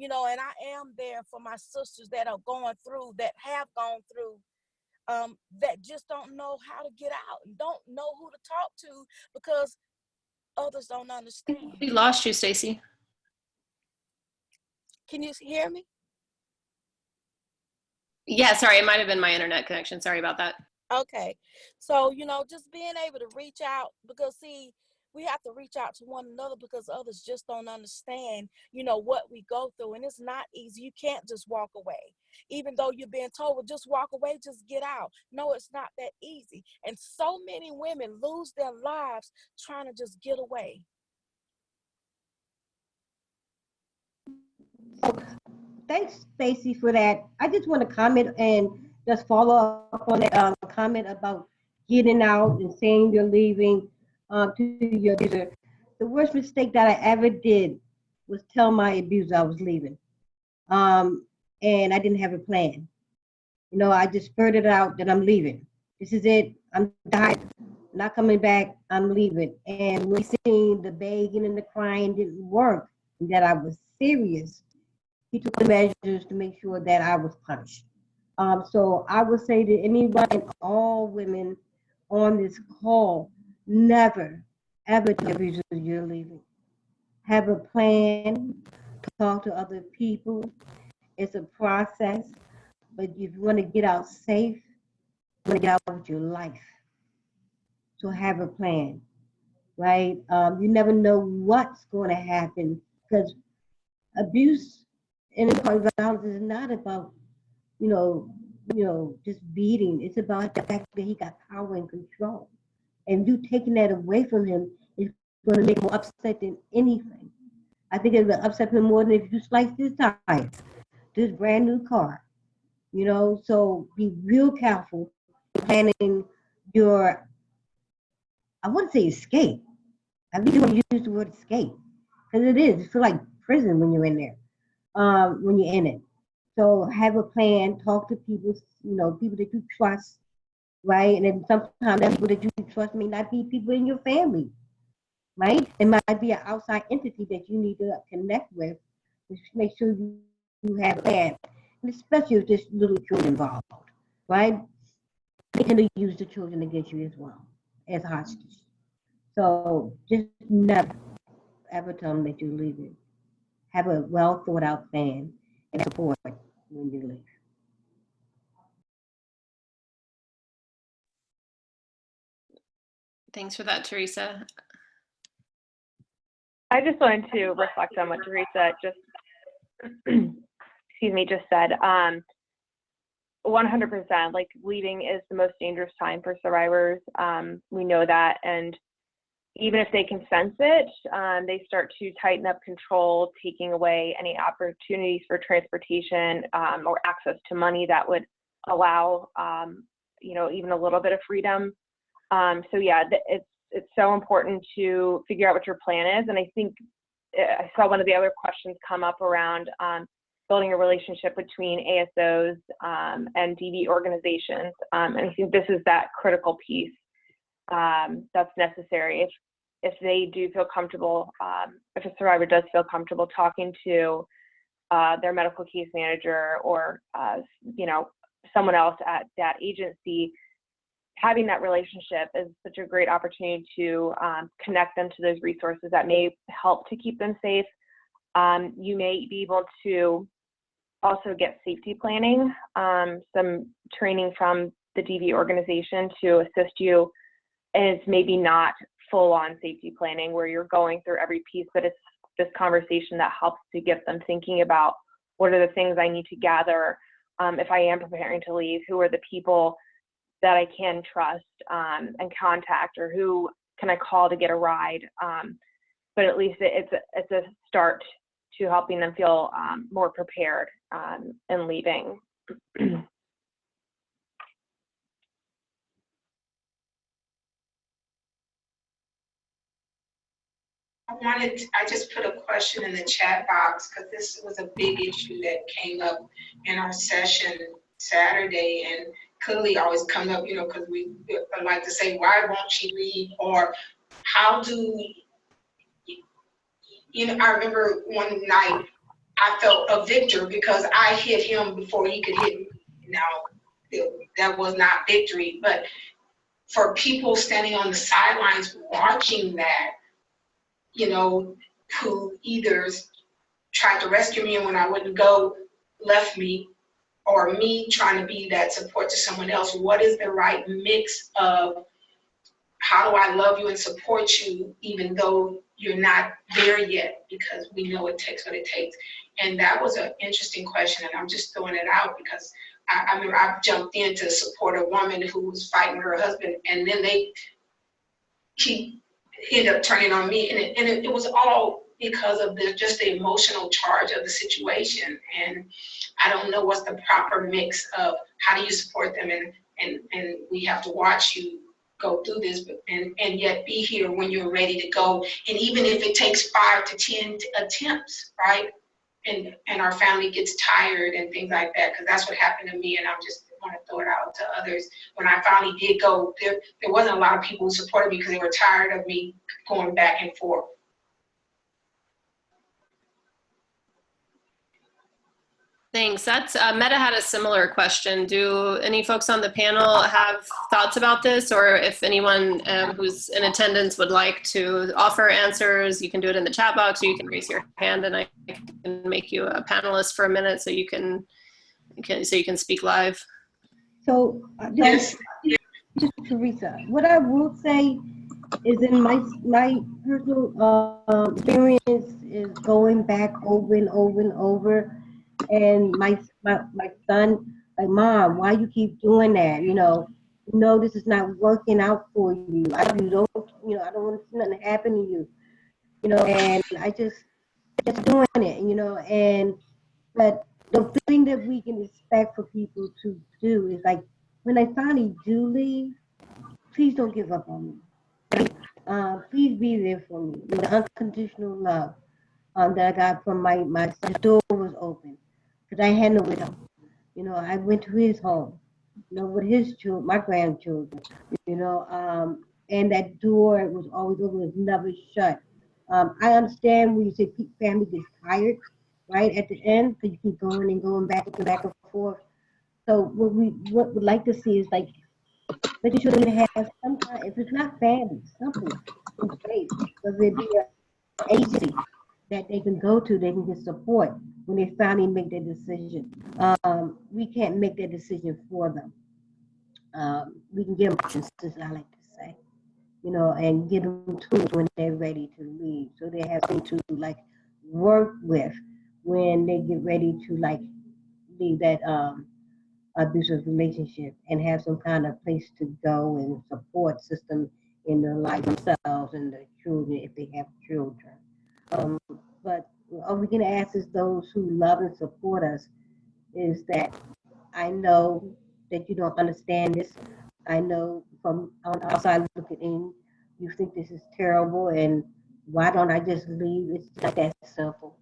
Speaker 8: And I am there for my sisters that are going through, that have gone through, that just don't know how to get out and don't know who to talk to, because others don't understand.
Speaker 2: We lost you, Stacy.
Speaker 8: Can you hear me?
Speaker 2: Yeah, sorry, it might have been my internet connection. Sorry about that.
Speaker 8: Okay. So, just being able to reach out, because see, we have to reach out to one another, because others just don't understand, what we go through. And it's not easy. You can't just walk away. Even though you're being told, well, just walk away, just get out. No, it's not that easy. And so many women lose their lives trying to just get away.
Speaker 4: Thanks, Stacy, for that. I just want to comment and just follow up on that comment about getting out and saying you're leaving to your abuser. The worst mistake that I ever did was tell my abuser I was leaving. And I didn't have a plan. I just spurted out that I'm leaving. This is it. I'm tired. Not coming back. I'm leaving. And when seeing the begging and the crying didn't work, and that I was serious, he took the measures to make sure that I was punished. So I would say to anyone and all women on this call, never, ever tell abusers you're leaving. Have a plan, talk to other people. It's a process, but if you want to get out safe, you want to get out with your life. So have a plan, right? You never know what's going to happen, because abuse and violence is not about, just beating. It's about the fact that he got power and control. And you taking that away from him is going to make him more upset than anything. I think it would upset him more than if you sliced his tires, this brand new car. So be real careful planning your, I wouldn't say escape. I really want to use the word escape, because it is. It feels like prison when you're in there, when you're in it. So have a plan, talk to people, people that you trust, right? And then sometimes the people that you trust may not be people in your family, right? It might be an outside entity that you need to connect with. Just make sure you have a plan, and especially if there's little children involved, right? They tend to use the children against you as well as hostages. So just never, ever tell them that you're leaving. Have a well thought out plan and support when you leave.
Speaker 2: Thanks for that, Teresa.
Speaker 5: I just wanted to reflect on what Teresa just, just said. 100%, like leaving is the most dangerous time for survivors. We know that. And, even if they can sense it, they start to tighten up control, taking away any opportunities for transportation or access to money that would allow, you know, even a little bit of freedom. So yeah, it's so important to figure out what your plan is. And I think I saw one of the other questions come up around building a relationship between ASOs and DV organizations. And I think this is that critical piece that's necessary. If they do feel comfortable, if a survivor does feel comfortable talking to their medical case manager or you know, someone else at that agency, having that relationship is such a great opportunity to connect them to those resources that may help to keep them safe. You may be able to also get safety planning, some training from the DV organization to assist you. And it's maybe not full-on safety planning where you're going through every piece, but it's this conversation that helps to get them thinking about what are the things I need to gather if I am preparing to leave, who are the people that I can trust and contact, or who can I call to get a ride. But at least it's a start to helping them feel more prepared in leaving.
Speaker 1: I just put a question in the chat box because this was a big issue that came up in our session Saturday, and clearly always come up, you know, because we like to say, why won't she leave? Or how do, you know, I remember one night I felt a victor because I hit him before he could hit me. Now, that was not victory, but for people standing on the sidelines watching that, you know, who either tried to rescue me and when I wouldn't go, left me, or me trying to be that support to someone else, what is the right mix of how do I love you and support you even though you're not there yet, because we know it takes what it takes. And that was an interesting question, and I'm just throwing it out because I remember I jumped in to support a woman who was fighting her husband, and then he ended up turning on me, and it was all because of just the emotional charge of the situation. And I don't know what's the proper mix of how do you support them, and we have to watch you go through this, but and yet be here when you're ready to go. And even if it takes 5 to 10 attempts, right? And our family gets tired and things like that, because that's what happened to me, and I just want to throw it out to others. When I finally did go, there wasn't a lot of people who supported me because they were tired of me going back and forth.
Speaker 2: Thanks. That's Meta had a similar question. Do any folks on the panel have thoughts about this, or if anyone who's in attendance would like to offer answers, you can do it in the chat box, or you can raise your hand, and I can make you a panelist for a minute so you can speak live.
Speaker 4: So,
Speaker 1: Yes.
Speaker 4: just Teresa, what I will say is in my personal experience is going back over and over and over. And my son, like, Mom, why you keep doing that? You know, no, this is not working out for you. I don't want nothing to happen to you. You know, and I just doing it. You know, but the thing that we can expect for people to do is, like, when they finally do leave, please don't give up on me. Please be there for me. The unconditional love that I got from my son. The door was open because I had nowhere else. You know, I went to his home, you know, with his children, my grandchildren, you know, and that door was always open, it was never shut. I understand when you say family gets tired, right, at the end, because you keep going and going back and forth. So what we'd like to see is, like, making sure they have some kind, if it's not family, something in place, whether it be an agency that they can go to, they can get support when they finally make their decision. We can't make that decision for them. We can give them options, I like to say, you know, and give them tools when they're ready to leave, so they have something to, like, work with when they get ready to, like, leave that abusive relationship, and have some kind of place to go and support system in their life themselves and their children if they have children. But all we can ask is those who love and support us is that I know that you don't understand this. I know from on the outside looking in, you think this is terrible and why don't I just leave? It's not that simple.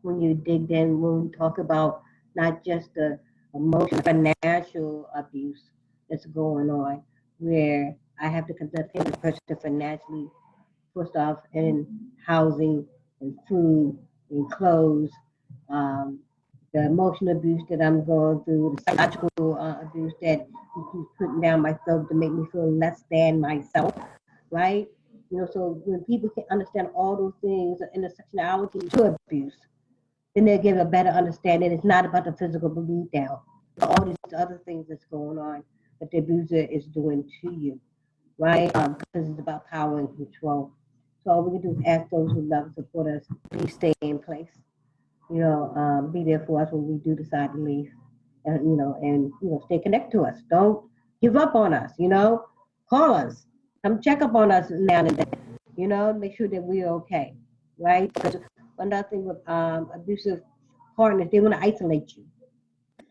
Speaker 4: When you dig in, when we talk about not just the emotional, financial abuse that's going on, where I have to conduct the person financially, first off, in housing and food and clothes, um, the emotional abuse that I'm going through, the psychological abuse that you keep putting down myself to make me feel less than myself, right? You know, so when people can understand all those things, the intersectionality to abuse, then they'll get a better understanding. It's not about the physical beat down, but all these other things that's going on that the abuser is doing to you, right? Because it's about power and control. So all we can do is ask those who love and support us, please stay in place. You know, be there for us when we do decide to leave, and stay connected to us. Don't give up on us. You know, call us, come check up on us now and then. You know, make sure that we're okay, right? Because another thing with abusive partners, they want to isolate you.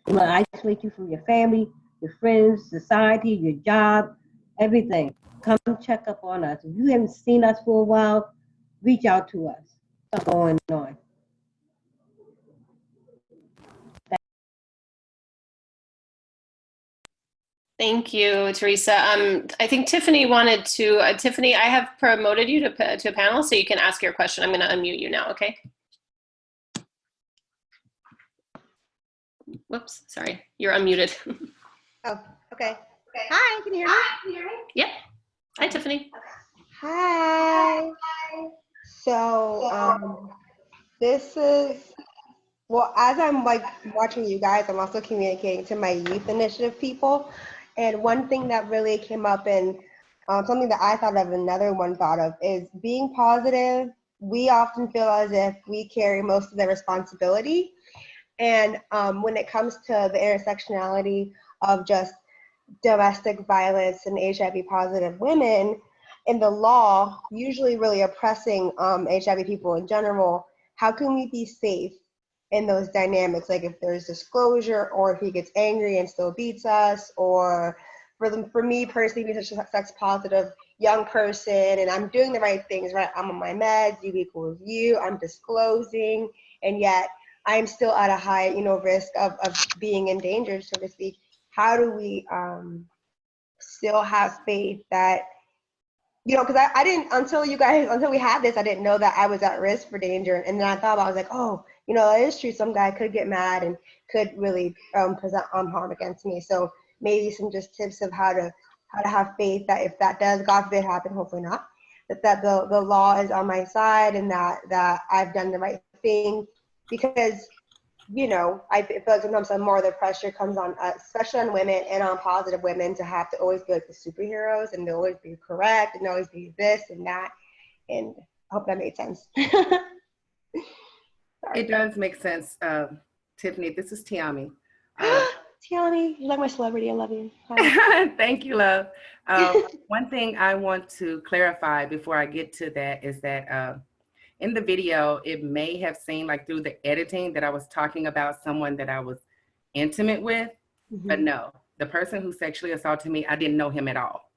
Speaker 4: They want to isolate you from your family, your friends, society, your job, everything. Come check up on us. If you haven't seen us for a while, reach out to us. What's going on?
Speaker 2: Thank you, Teresa. I think Tiffany wanted to, Tiffany, I have promoted you to a panel, so you can ask your question. I'm going to unmute you now, okay? Whoops, sorry, you're unmuted.
Speaker 9: Oh, okay. Hi, can you hear me?
Speaker 2: Yep. Hi, Tiffany.
Speaker 9: Hi. So, this is, well, as I'm like watching you guys, I'm also communicating to my youth initiative people. And one thing that really came up and something that I thought of, another one thought of, is being positive. We often feel as if we carry most of the responsibility. And when it comes to the intersectionality of just domestic violence and HIV positive women in the law, usually really oppressing HIV people in general, how can we be safe in those dynamics? Like if there's disclosure, or if he gets angry and still beats us, or for me personally, being such a sex positive young person and I'm doing the right things, right? I'm on my meds, you equals you, I'm disclosing, and yet I'm still at a high, risk of being endangered, so to speak. How do we still have faith that, because I didn't, until we had this, I didn't know that I was at risk for danger. And then I thought about, I was like, oh, that is true. Some guy could get mad and could really present harm against me. So maybe some just tips of how to have faith that if that does, God forbid, happen, hopefully not, that the law is on my side and that I've done the right thing. Because I feel like sometimes more of the pressure comes on us, especially on women and on positive women, to have to always be like the superheroes and to always be correct and always be this and that. And I hope that made sense.
Speaker 3: It does make sense. Tiffany, this is Tiami.
Speaker 9: Tiami, you're like my celebrity. I love you. Hi.
Speaker 3: Thank you, love. One thing I want to clarify before I get to that is that in the video, it may have seemed like through the editing that I was talking about someone that I was intimate with, but no, the person who sexually assaulted me, I didn't know him at all.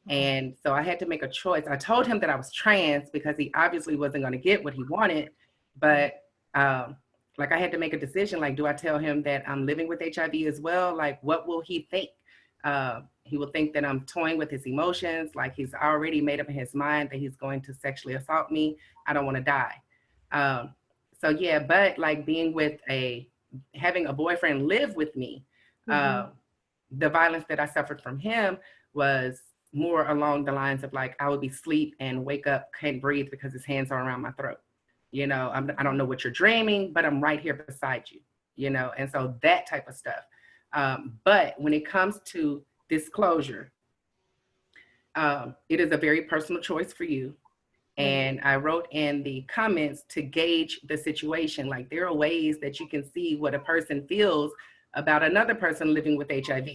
Speaker 3: And so I had to make a choice. I told him that I was trans because he obviously wasn't going to get what he wanted, but like I had to make a decision, like, do I tell him that I'm living with HIV as well? Like, what will he think? He will think that I'm toying with his emotions, like he's already made up in his mind that he's going to sexually assault me. I don't want to die. So yeah, but like having a boyfriend live with me, the violence that I suffered from him was more along the lines of like, I would be asleep and wake up, can't breathe because his hands are around my throat. I don't know what you're dreaming, but I'm right here beside you, and so that type of stuff. But when it comes to disclosure, it is a very personal choice for you. And I wrote in the comments to gauge the situation. Like, there are ways that you can see what a person feels about another person living with HIV.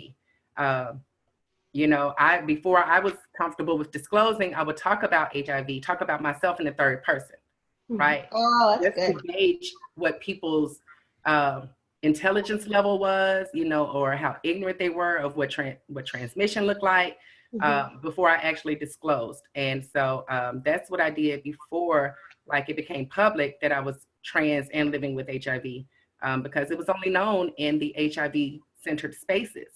Speaker 3: You know, before I was comfortable with disclosing, I would talk about HIV, talk about myself in the third person, right?
Speaker 9: Oh, that's
Speaker 3: Just
Speaker 9: good.
Speaker 3: to gauge what people's intelligence level was, you know, or how ignorant they were of what transmission looked like before I actually disclosed. And so that's what I did before, like, it became public that I was trans and living with HIV, because it was only known in the HIV-centered spaces.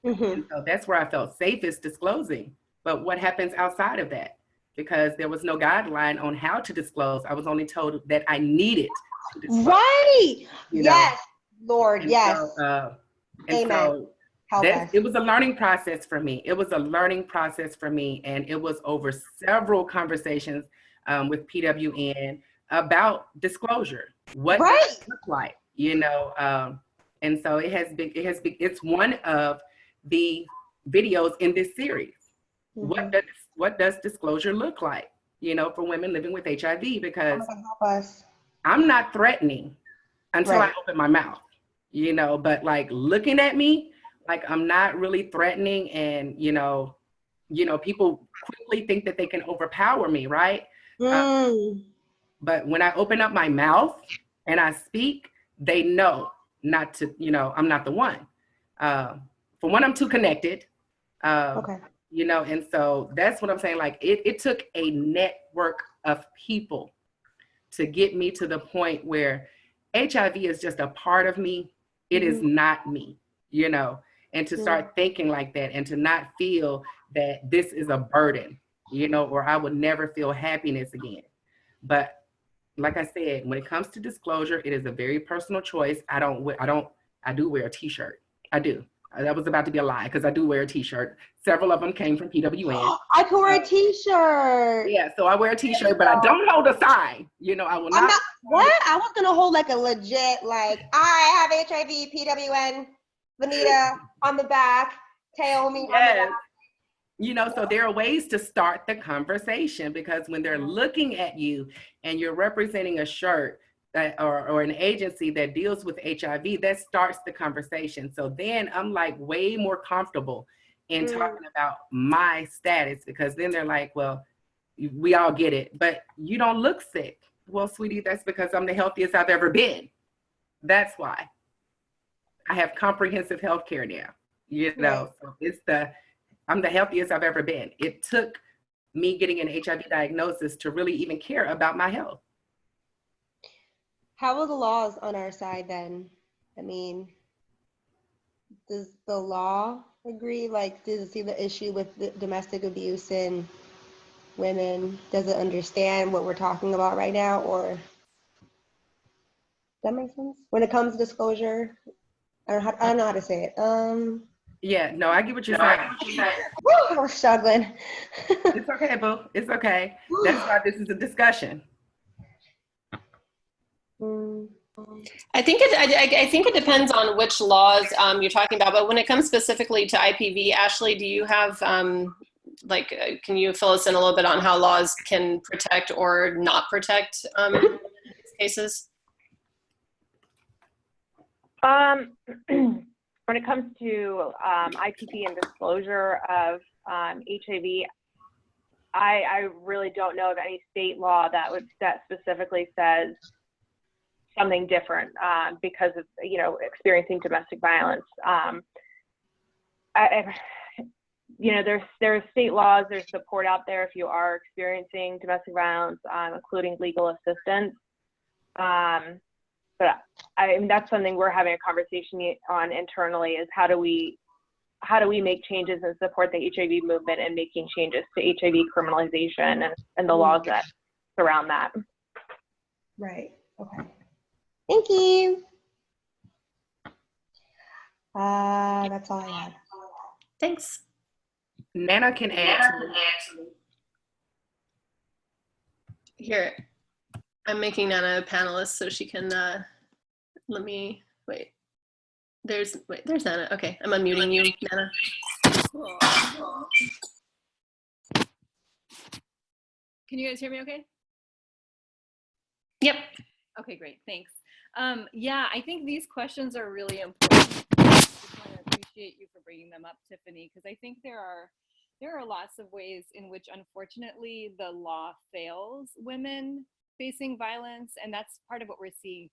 Speaker 3: And so that's where I felt safest disclosing. But what happens outside of that? Because there was no guideline on how to disclose. I was only told that I needed to disclose.
Speaker 9: Right. Yes, Lord.
Speaker 3: And
Speaker 9: Yes.
Speaker 3: So,
Speaker 9: Amen.
Speaker 3: So
Speaker 9: Help us.
Speaker 3: it was a learning process for me. It was a learning process for me. And it was over several conversations with PWN about disclosure. What does it look like? You know, and so it's one of the videos in this series. What does disclosure look like, you know, for women living with HIV? Because
Speaker 9: help us.
Speaker 3: I'm not threatening until I open my mouth, you know, but like looking at me, like I'm not really threatening, and you know, people quickly think that they can overpower me, right? But when I open up my mouth and I speak, they know not to, you know, I'm not the one. For one, I'm too connected. You know, and so that's what I'm saying. Like it took a network of people to get me to the point where HIV is just a part of me. It is not me, you know, and to start thinking like that and to not feel that this is a burden, you know, or I would never feel happiness again. But like I said, when it comes to disclosure, it is a very personal choice. I do wear a t-shirt. I do. That was about to be a lie, because I do wear a t-shirt. Several of them came from PWN.
Speaker 9: I could wear a t-shirt.
Speaker 3: Yeah, so I wear a t-shirt, but I don't hold a sign. You know, I will not.
Speaker 9: What? I was gonna hold like a legit, like, I have HIV, PWN, Vanita on the back, Taomi on the back.
Speaker 3: You know, so there are ways to start the conversation, because when they're looking at you and you're representing a shirt or an agency that deals with HIV, that starts the conversation. So then I'm like way more comfortable in talking about my status, because then they're like, well, we all get it, but you don't look sick. Well, sweetie, that's because I'm the healthiest I've ever been. That's why. I have comprehensive health care now, you know, so I'm the healthiest I've ever been. It took me getting an HIV diagnosis to really even care about my health.
Speaker 9: How are the laws on our side then? I mean, does the law agree? Like, does it see the issue with the domestic abuse in women? Does it understand what we're talking about right now? Or does that make sense? When it comes to disclosure, I don't know how to say it.
Speaker 3: Yeah, no, I get what you're saying.
Speaker 9: Woo, I was struggling.
Speaker 3: It's okay, boo. It's okay. That's why this is a discussion.
Speaker 2: I think it depends on which laws you're talking about. But when it comes specifically to IPV, Ashley, do you have can you fill us in a little bit on how laws can protect or not protect these cases?
Speaker 5: When it comes to IPV and disclosure of HIV, I really don't know of any state law that specifically says something different because of, you know, experiencing domestic violence. You know, there's state laws, there's support out there if you are experiencing domestic violence, including legal assistance. But I mean, that's something we're having a conversation on internally, is how do we make changes and support the HIV movement and making changes to HIV criminalization and the laws that surround that.
Speaker 9: Right. Okay. Thank you. That's all I had.
Speaker 2: Thanks.
Speaker 3: Nana can add to
Speaker 2: Here, I'm making Nana a panelist so she can, there's Nana. Okay, I'm unmuting you, Nana.
Speaker 10: Can you guys hear me okay?
Speaker 2: Yep.
Speaker 10: Okay, great, thanks. Yeah, I think these questions are really important. I appreciate appreciate you for bringing them up, Tiffany, because I think there are lots of ways in which, unfortunately, the law fails women facing violence, and that's part of what we're seeing,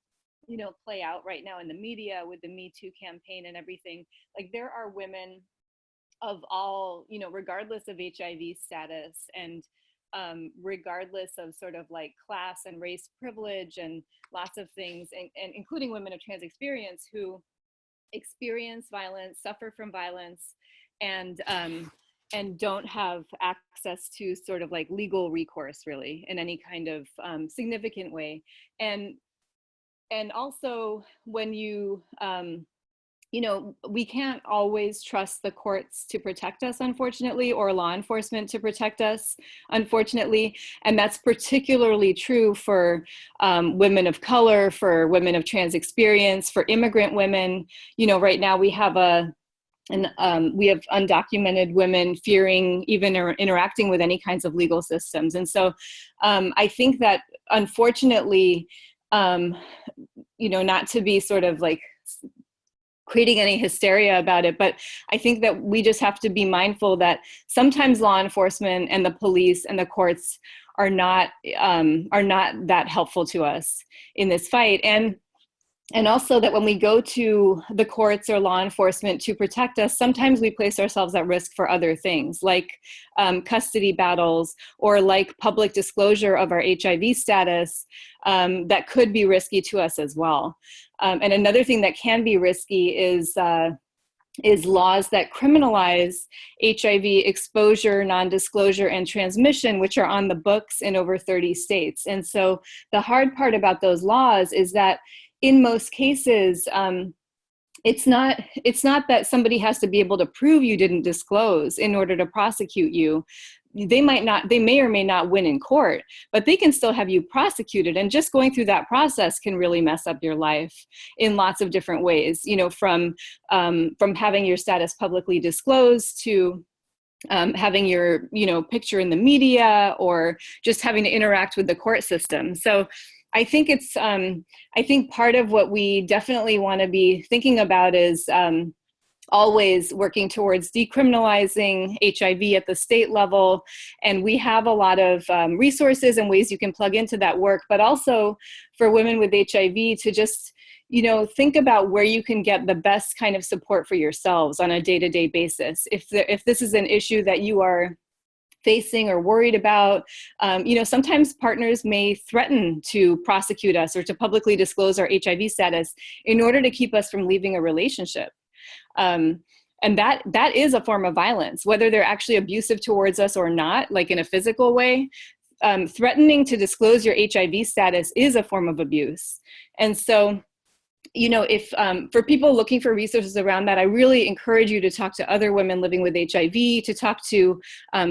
Speaker 10: you know, play out right now in the media with the Me Too campaign and everything. Like, there are women of all, you know, regardless of HIV status and regardless of sort of like class and race privilege and lots of things, and including women of trans experience who experience violence, suffer from violence, and don't have access to sort of like legal recourse really in any kind of significant way. And also when you know, we can't always trust the courts to protect us, unfortunately, or law enforcement to protect us, unfortunately. And that's particularly true for women of color, for women of trans experience, for immigrant women. You know, right now we have we have undocumented women fearing even interacting with any kinds of legal systems. And so I think that, unfortunately, you know, not to be sort of like creating any hysteria about it, but I think that we just have to be mindful that sometimes law enforcement and the police and the courts are not that helpful to us in this fight. And also that when we go to the courts or law enforcement to protect us, sometimes we place ourselves at risk for other things, like custody battles or like public disclosure of our HIV status that could be risky to us as well. And another thing that can be risky is laws that criminalize HIV exposure, non-disclosure, and transmission, which are on the books in over 30 states. And so the hard part about those laws is that in most cases, it's not that somebody has to be able to prove you didn't disclose in order to prosecute you. They may or may not win in court, but they can still have you prosecuted. And just going through that process can really mess up your life in lots of different ways, you know, from having your status publicly disclosed to having your, you know, picture in the media, or just having to interact with the court system. So I think I think part of what we definitely want to be thinking about is always working towards decriminalizing HIV at the state level. And we have a lot of resources and ways you can plug into that work, but also for women with HIV to just, you know, think about where you can get the best kind of support for yourselves on a day-to-day basis. If this is an issue that you are facing or worried about, you know, sometimes partners may threaten to prosecute us or to publicly disclose our HIV status in order to keep us from leaving a relationship. And that is a form of violence, whether they're actually abusive towards us or not, like in a physical way. Threatening to disclose your HIV status is a form of abuse. And so, you know, if for people looking for resources around that, I really encourage you to talk to other women living with HIV, to talk to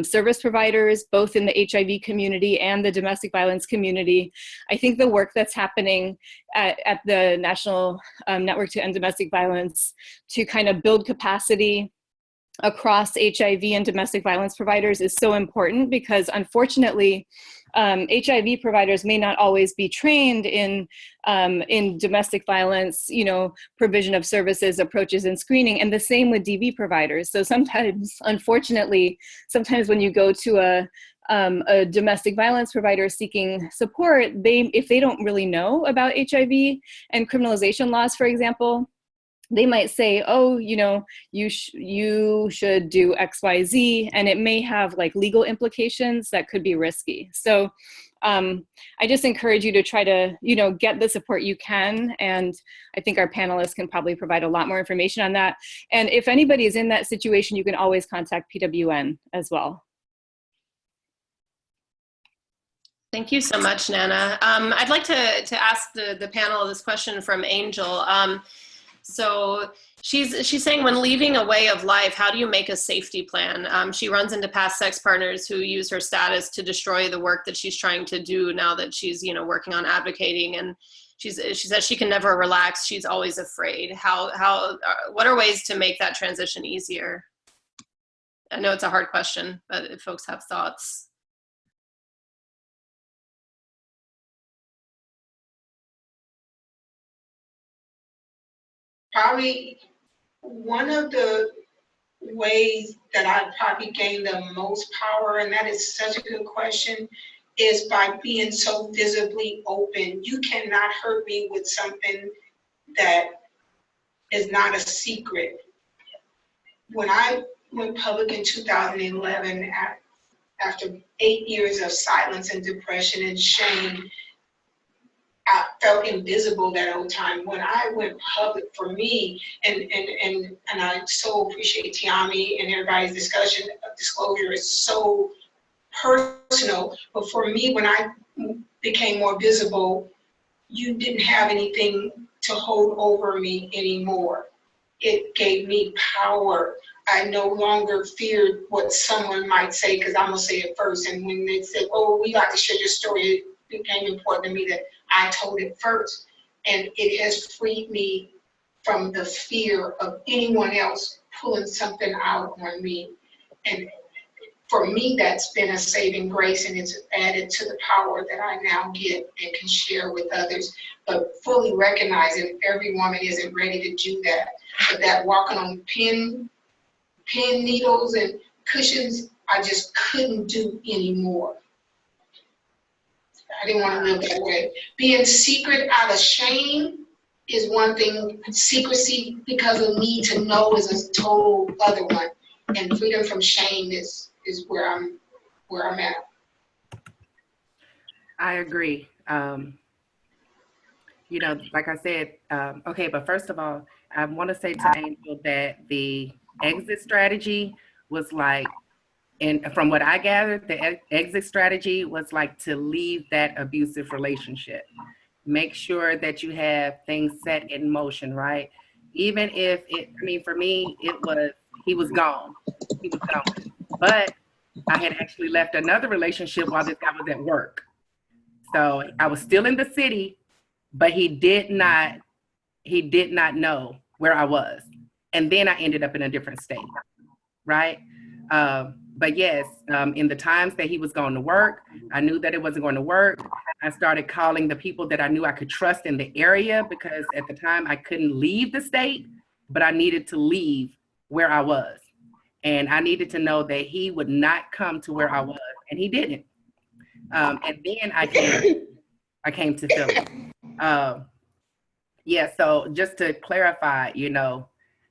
Speaker 10: service providers, both in the HIV community and the domestic violence community. I think the work that's happening at the National Network to End Domestic Violence to kind of build capacity across HIV and domestic violence providers is so important, because unfortunately, HIV providers may not always be trained in domestic violence, you know, provision of services, approaches, and screening, and the same with DV providers. So sometimes, unfortunately, sometimes when you go to a domestic violence provider seeking support, if they don't really know about HIV and criminalization laws, for example, they might say, oh, you know, you should do X, Y, Z, and it may have like legal implications that could be risky. So I just encourage you to try to, you know, get the support you can. And I think our panelists can probably provide a lot more information on that. And if anybody is in that situation, you can always contact PWN as well.
Speaker 2: Thank you so much, Nana. I'd like to ask the panel this question from Angel. So she's saying, when leaving a way of life, how do you make a safety plan? She runs into past sex partners who use her status to destroy the work that she's trying to do now that she's, you know, working on advocating, and she says she can never relax. She's always afraid. What are ways to make that transition easier? I know it's a hard question, but if folks have thoughts.
Speaker 1: Probably one of the ways that I probably gained the most power, and that is such a good question, is by being so visibly open. You cannot hurt me with something that is not a secret. When I went public in 2011, after 8 years of silence and depression and shame, I felt invisible that whole time. When I went public, for me, and I so appreciate Tiami and everybody's discussion of disclosure is so personal. But for me, when I became more visible, you didn't have anything to hold over me anymore. It gave me power. I no longer feared what someone might say, because I'm gonna say it first. And when they said, "Oh, we like to share your story," it became important to me that I told it first. And it has freed me from the fear of anyone else pulling something out on me. And for me, that's been a saving grace, and it's added to the power that I now get and can share with others. But fully recognizing every woman isn't ready to do that. But that walking on pin needles and cushions, I just couldn't do anymore. I didn't want to live that way. Being secret out of shame is one thing. Secrecy because of need to know is a total other one. And freedom from shame is where I'm at.
Speaker 3: I agree. You know, like I said, okay, but first of all, I want to say to Angel that the exit strategy was like, and from what I gathered, the exit strategy was like to leave that abusive relationship. Make sure that you have things set in motion, right? Even if it, I mean, for me, it was, he was gone. He was gone. But I had actually left another relationship while this guy was at work. So I was still in the city, but he did not know where I was. And then I ended up in a different state, right? But yes, in the times that he was going to work, I knew that it wasn't going to work. I started calling the people that I knew I could trust in the area, because at the time I couldn't leave the state, but I needed to leave where I was. And I needed to know that he would not come to where I was, and he didn't. And then I came to Philly. Yeah, so just to clarify, you know,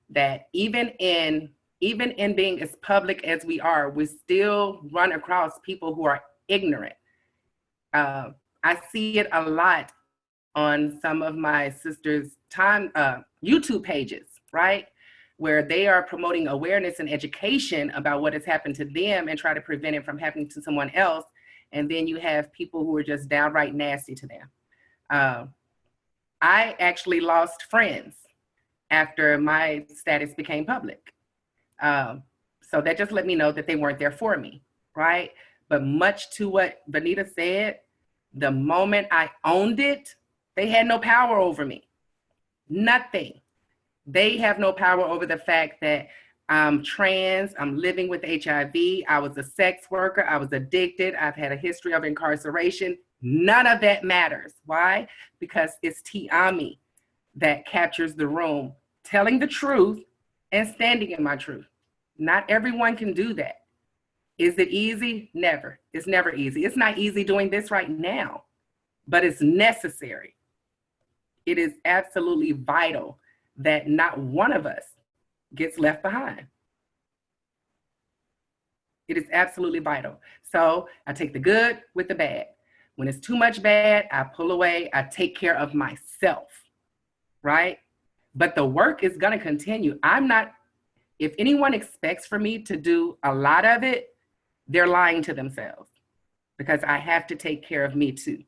Speaker 3: that even in being as public as we are, we still run across people who are ignorant. I see it a lot on some of my sister's YouTube pages, right? Where they are promoting awareness and education about what has happened to them and try to prevent it from happening to someone else. And then you have people who are just downright nasty to them. I actually lost friends after my status became public. So that just let me know that they weren't there for me, right? But much to what Benita said, the moment I owned it, they had no power over me. Nothing. They have no power over the fact that I'm trans, I'm living with HIV, I was a sex worker, I was addicted, I've had a history of incarceration. None of that matters. Why? Because it's Tiami that captures the room, telling the truth and standing in my truth. Not everyone can do that. Is it easy? Never. It's never easy. It's not easy doing this right now, but it's necessary. It is absolutely vital that not one of us gets left behind. It is absolutely vital. So I take the good with the bad. When it's too much bad, I pull away, I take care of myself, right? But the work is gonna continue. If anyone expects for me to do a lot of it, they're lying to themselves, because I have to take care of me too.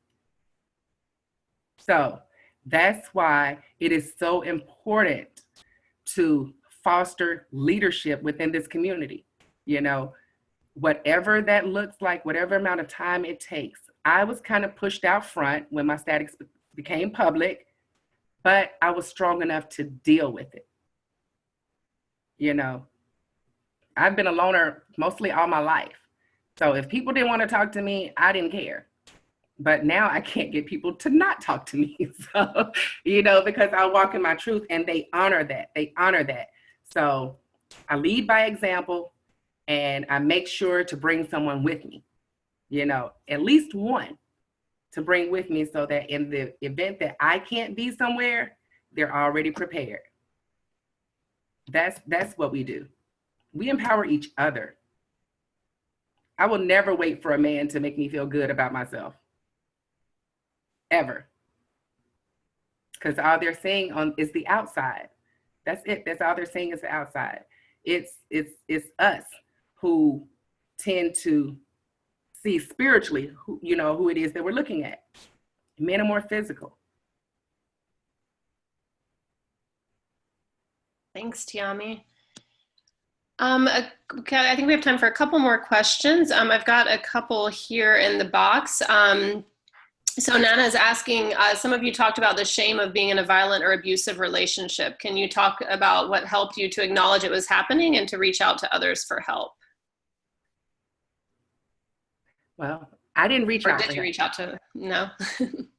Speaker 3: So that's why it is so important to foster leadership within this community. You know, whatever that looks like, whatever amount of time it takes. I was kind of pushed out front when my status became public, but I was strong enough to deal with it. You know, I've been a loner mostly all my life. So if people didn't want to talk to me, I didn't care. But now I can't get people to not talk to me. So, you know, because I walk in my truth, and they honor that. They honor that. So I lead by example, and I make sure to bring someone with me, at least one to bring with me, so that in the event that I can't be somewhere, they're already prepared. That's what we do. We empower each other. I will never wait for a man to make me feel good about myself. Ever. Because all they're saying is the outside. That's it. That's all they're saying is the outside. It's us who tend to see spiritually who it is that we're looking at. Men are more physical.
Speaker 2: Thanks, Tiami. Okay, I think we have time for a couple more questions. I've got a couple here in the box. So Nana is asking, some of you talked about the shame of being in a violent or abusive relationship. Can you talk about what helped you to acknowledge it was happening and to reach out to others for help?
Speaker 3: Well, I didn't reach out.
Speaker 2: Or did you reach out to, no?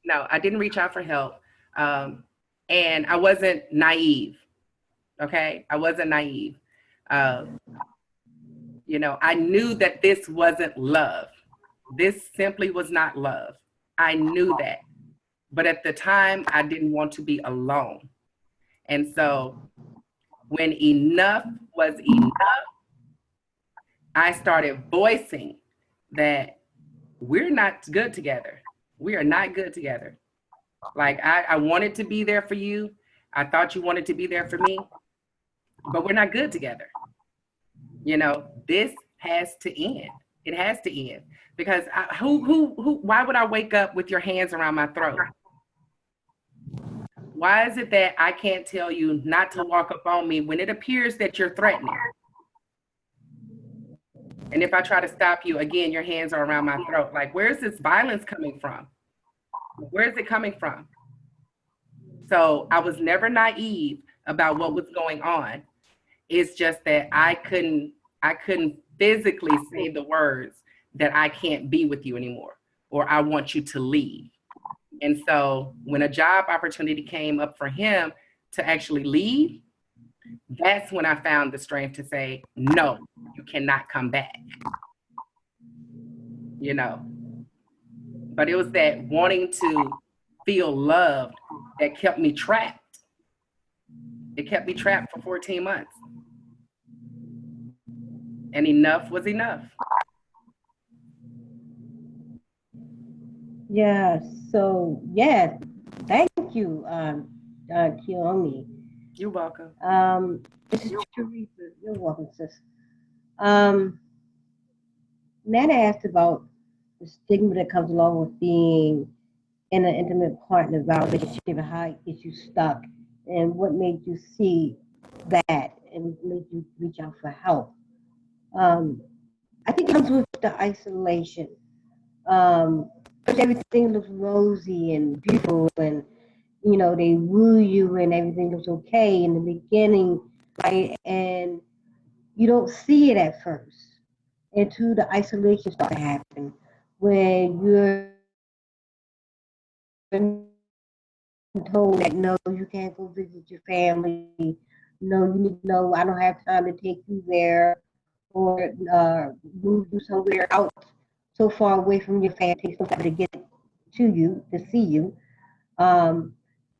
Speaker 3: No, I didn't reach out for help. And I wasn't naive. Okay, I wasn't naive. I knew that this wasn't love. This simply was not love. I knew that. But at the time, I didn't want to be alone. And so when enough was enough, I started voicing that we're not good together. We are not good together. Like, I wanted to be there for you. I thought you wanted to be there for me, but we're not good together. This has to end. It has to end, because why would I wake up with your hands around my throat? Why is it that I can't tell you not to walk up on me when it appears that you're threatening? And if I try to stop you, again, your hands are around my throat. Like, where's this violence coming from? Where is it coming from? So I was never naive about what was going on. It's just that I couldn't physically say the words that I can't be with you anymore, or I want you to leave. And so when a job opportunity came up for him to actually leave, that's when I found the strength to say, no, you cannot come back. But it was that wanting to feel loved that kept me trapped. It kept me trapped for 14 months. And enough was enough.
Speaker 4: Yeah, so yeah, thank you, Kiyomi.
Speaker 3: You're welcome.
Speaker 4: This is Teresa. You're welcome, sis. Nana asked about the stigma that comes along with being in an intimate partner relationship and how it gets you stuck, and what made you see that and made you reach out for help. I think it comes with the isolation. Everything looks rosy and beautiful, and they woo you and everything looks okay in the beginning, right? And you don't see it at first until the isolation starts to happen, when you're told that no, you can't go visit your family, no, you need to know I don't have time to take you there, or move you somewhere out so far away from your family, it takes some time to get to you, to see you. And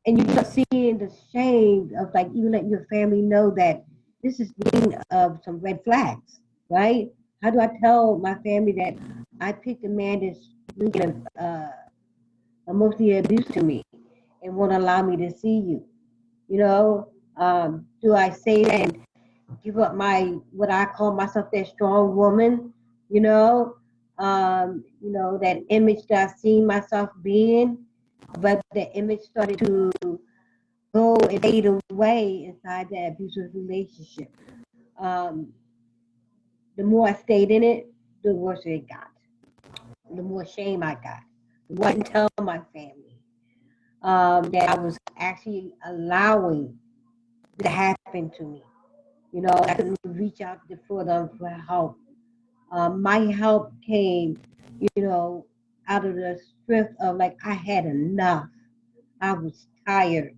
Speaker 4: you start seeing the shame of, like, even letting your family know that this is the beginning of some red flags, right? How do I tell my family that I picked a man that's bringing emotionally abuse to me and won't allow me to see you? Do I say that and give up what I call myself, that strong woman? That image that I seen myself being, but the image started to go and fade away inside that abusive relationship. The more I stayed in it, the worse it got. The more shame I got. The more I didn't tell my family that I was actually allowing it to happen to me. I couldn't reach out for them for help. My help came, out of the strength of, like, I had enough. I was tired.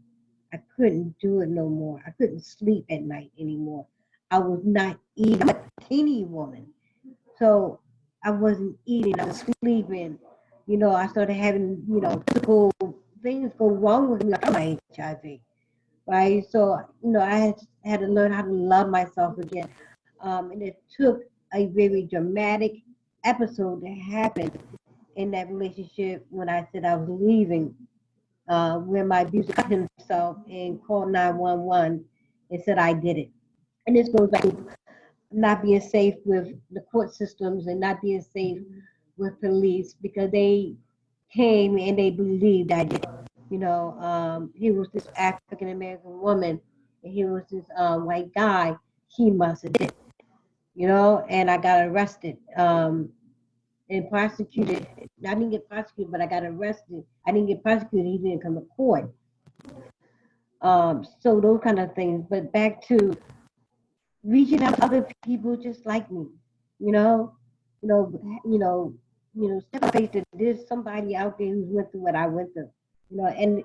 Speaker 4: I couldn't do it no more. I couldn't sleep at night anymore. I was not eating. I'm a teeny woman. So I wasn't eating, I was sleeping. You know, I started having, you know, physical things go wrong with me. I had HIV, right? So, you know, had to learn how to love myself again. And it took a very dramatic episode to happen in that relationship when I said I was leaving, where my abuser cut himself and called 911 and said I did it. And this goes back to not being safe with the court systems and not being safe with police because they came and they believed I did. You know, he was this African American woman and he was this white guy. He must have did, you know, and I got arrested and prosecuted. I didn't get prosecuted, but I got arrested. I didn't get prosecuted. He didn't come to court. So those kind of things. But back to reaching out to other people just like me, you know, you know, step face that there's somebody out there who's went through what I went through, you know, and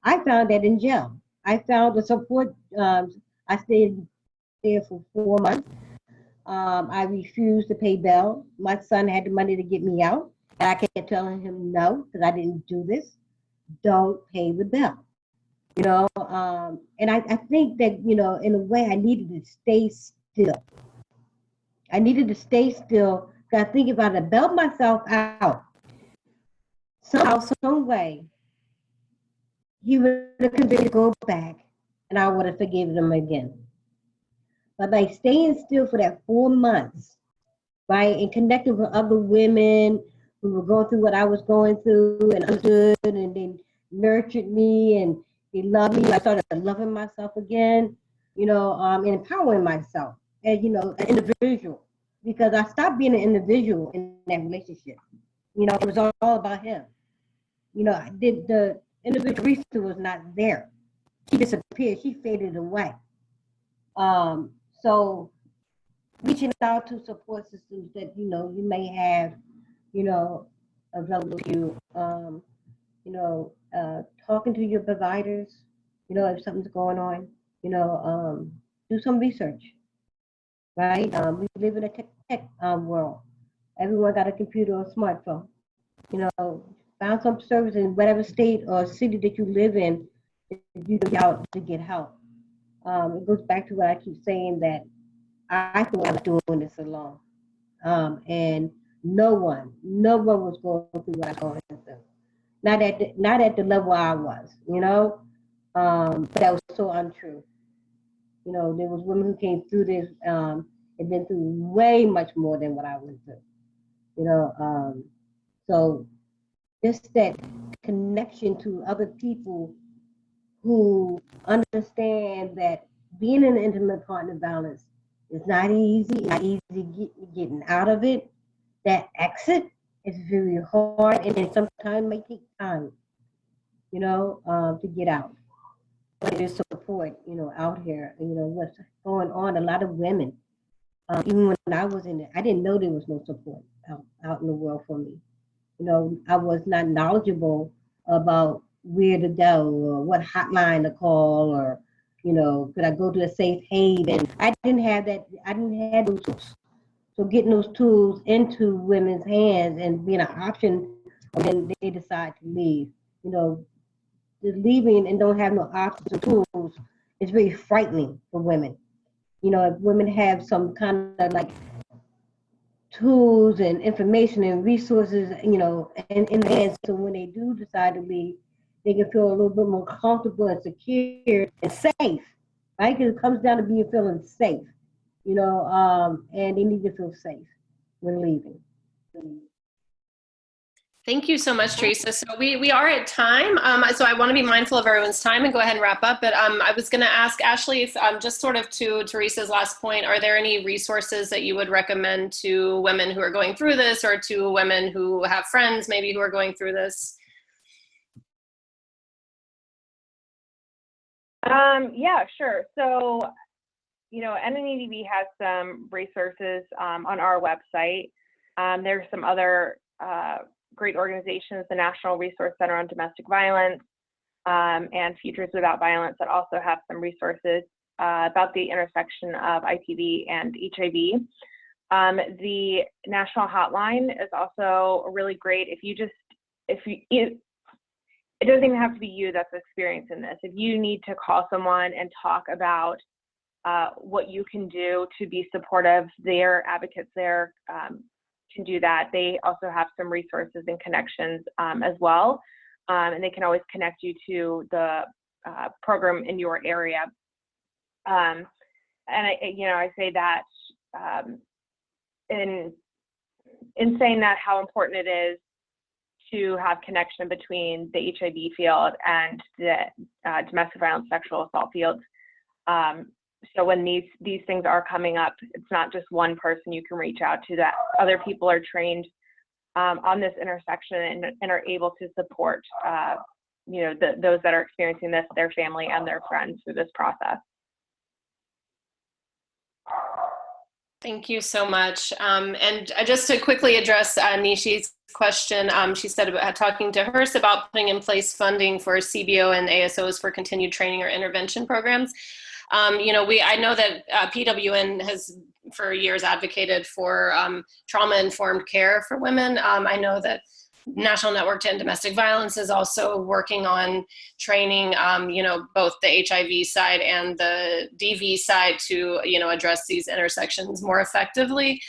Speaker 4: I found that in jail. I found the support. I stayed there for 4 months. I refused to pay bail. My son had the money to get me out, and I kept telling him no because I didn't do this. Don't pay the bill. You know, and I think that, you know, in a way I needed to stay still. I needed to stay still because I think if I'd have bailed myself out, somehow, some way, he would have convinced me to go back and I would have forgiven him again. But by staying still for that 4 months, right, and connecting with other women who were going through what I was going through and understood and they nurtured me and they loved me. I started loving myself again, you know, and empowering myself as, you know, an individual because I stopped being an individual in that relationship. You know, it was all about him. You know, the individual Risa was not there. She disappeared. She faded away. So reaching out to support systems that, you know, you may have, you know, available to you, talking to your providers, you know, if something's going on, you know, do some research, right? We live in a tech world. Everyone got a computer or a smartphone. You know, found some service in whatever state or city that you live in, you can get out to get help. It goes back to what I keep saying that I thought I was doing this alone. And no one was going through what I was going through. Not at the level I was, you know. But that was so untrue. You know, there was women who came through this and been through way much more than what I went through. You know, so just that connection to other people who understand that being in intimate partner violence is not easy, not easy getting out of it. That exit is very hard and sometimes may take time, you know, to get out. But there's support, you know, out here, you know, what's going on. A lot of women, even when I was in it, I didn't know there was no support out in the world for me. You know, I was not knowledgeable about where to go or what hotline to call or, you know, could I go to a safe haven? I didn't have that. I didn't have those tools. So getting those tools into women's hands and being an option when they decide to leave, you know, just leaving and don't have no options or tools is very frightening for women. You know, if women have some kind of like tools and information and resources, you know, in their hands, so when they do decide to leave, they can feel a little bit more comfortable and secure and safe, right? Because it comes down to being feeling safe, you know, and they need to feel safe when leaving.
Speaker 2: Thank you so much, Teresa. So we are at time. So I want to be mindful of everyone's time and go ahead and wrap up. But I was going to ask Ashley, if, just sort of to Teresa's last point, are there any resources that you would recommend to women who are going through this or to women who have friends maybe who are going through this?
Speaker 5: Yeah, sure. So, you know, NNEDB has some resources on our website. There's some other great organizations, the National Resource Center on Domestic Violence and Futures Without Violence, that also have some resources. about the intersection of ITV and HIV. The national hotline is also really great. It doesn't even have to be you that's experiencing this. If you need to call someone and talk about what you can do to be supportive, their advocates there can do that. They also have some resources and connections as well, and they can always connect you to the program in your area. And I say that in saying that, how important it is to have connection between the HIV field and the domestic violence, sexual assault fields. So when these things are coming up, it's not just one person you can reach out to, that other people are trained on this intersection and are able to support those that are experiencing this, their family and their friends through this process.
Speaker 2: Thank you so much. And just to quickly address Nishi's question, she said about talking to HRSA about putting in place funding for CBO and ASOs for continued training or intervention programs. I know that PWN has for years advocated for trauma-informed care for women. I know that National Network to End Domestic Violence is also working on training, both the HIV side and the DV side to, address these intersections more effectively.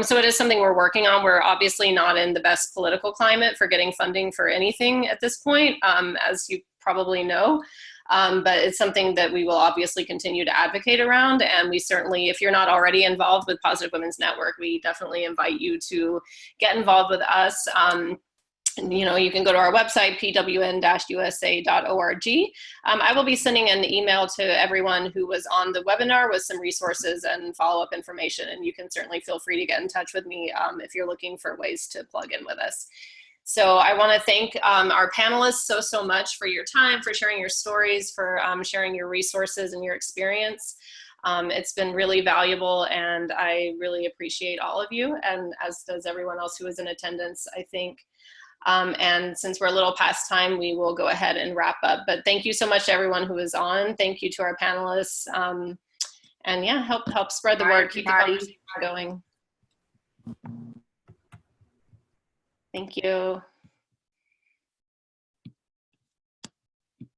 Speaker 2: So it is something we're working on. We're obviously not in the best political climate for getting funding for anything at this point, as you probably know. But it's something that we will obviously continue to advocate around. And we certainly, if you're not already involved with Positive Women's Network, we definitely invite you to get involved with us. You can go to our website, pwn-usa.org. I will be sending an email to everyone who was on the webinar with some resources and follow-up information. And you can certainly feel free to get in touch with me if you're looking for ways to plug in with us. So I want to thank our panelists so much for your time, for sharing your stories, for sharing your resources and your experience. It's been really valuable, and I really appreciate all of you, and as does everyone else who was in attendance, I think. And since we're a little past time, we will go ahead and wrap up. But thank you so much to everyone who was on. Thank you to our panelists. And yeah, help spread the word, keep the conversation going. Thank you.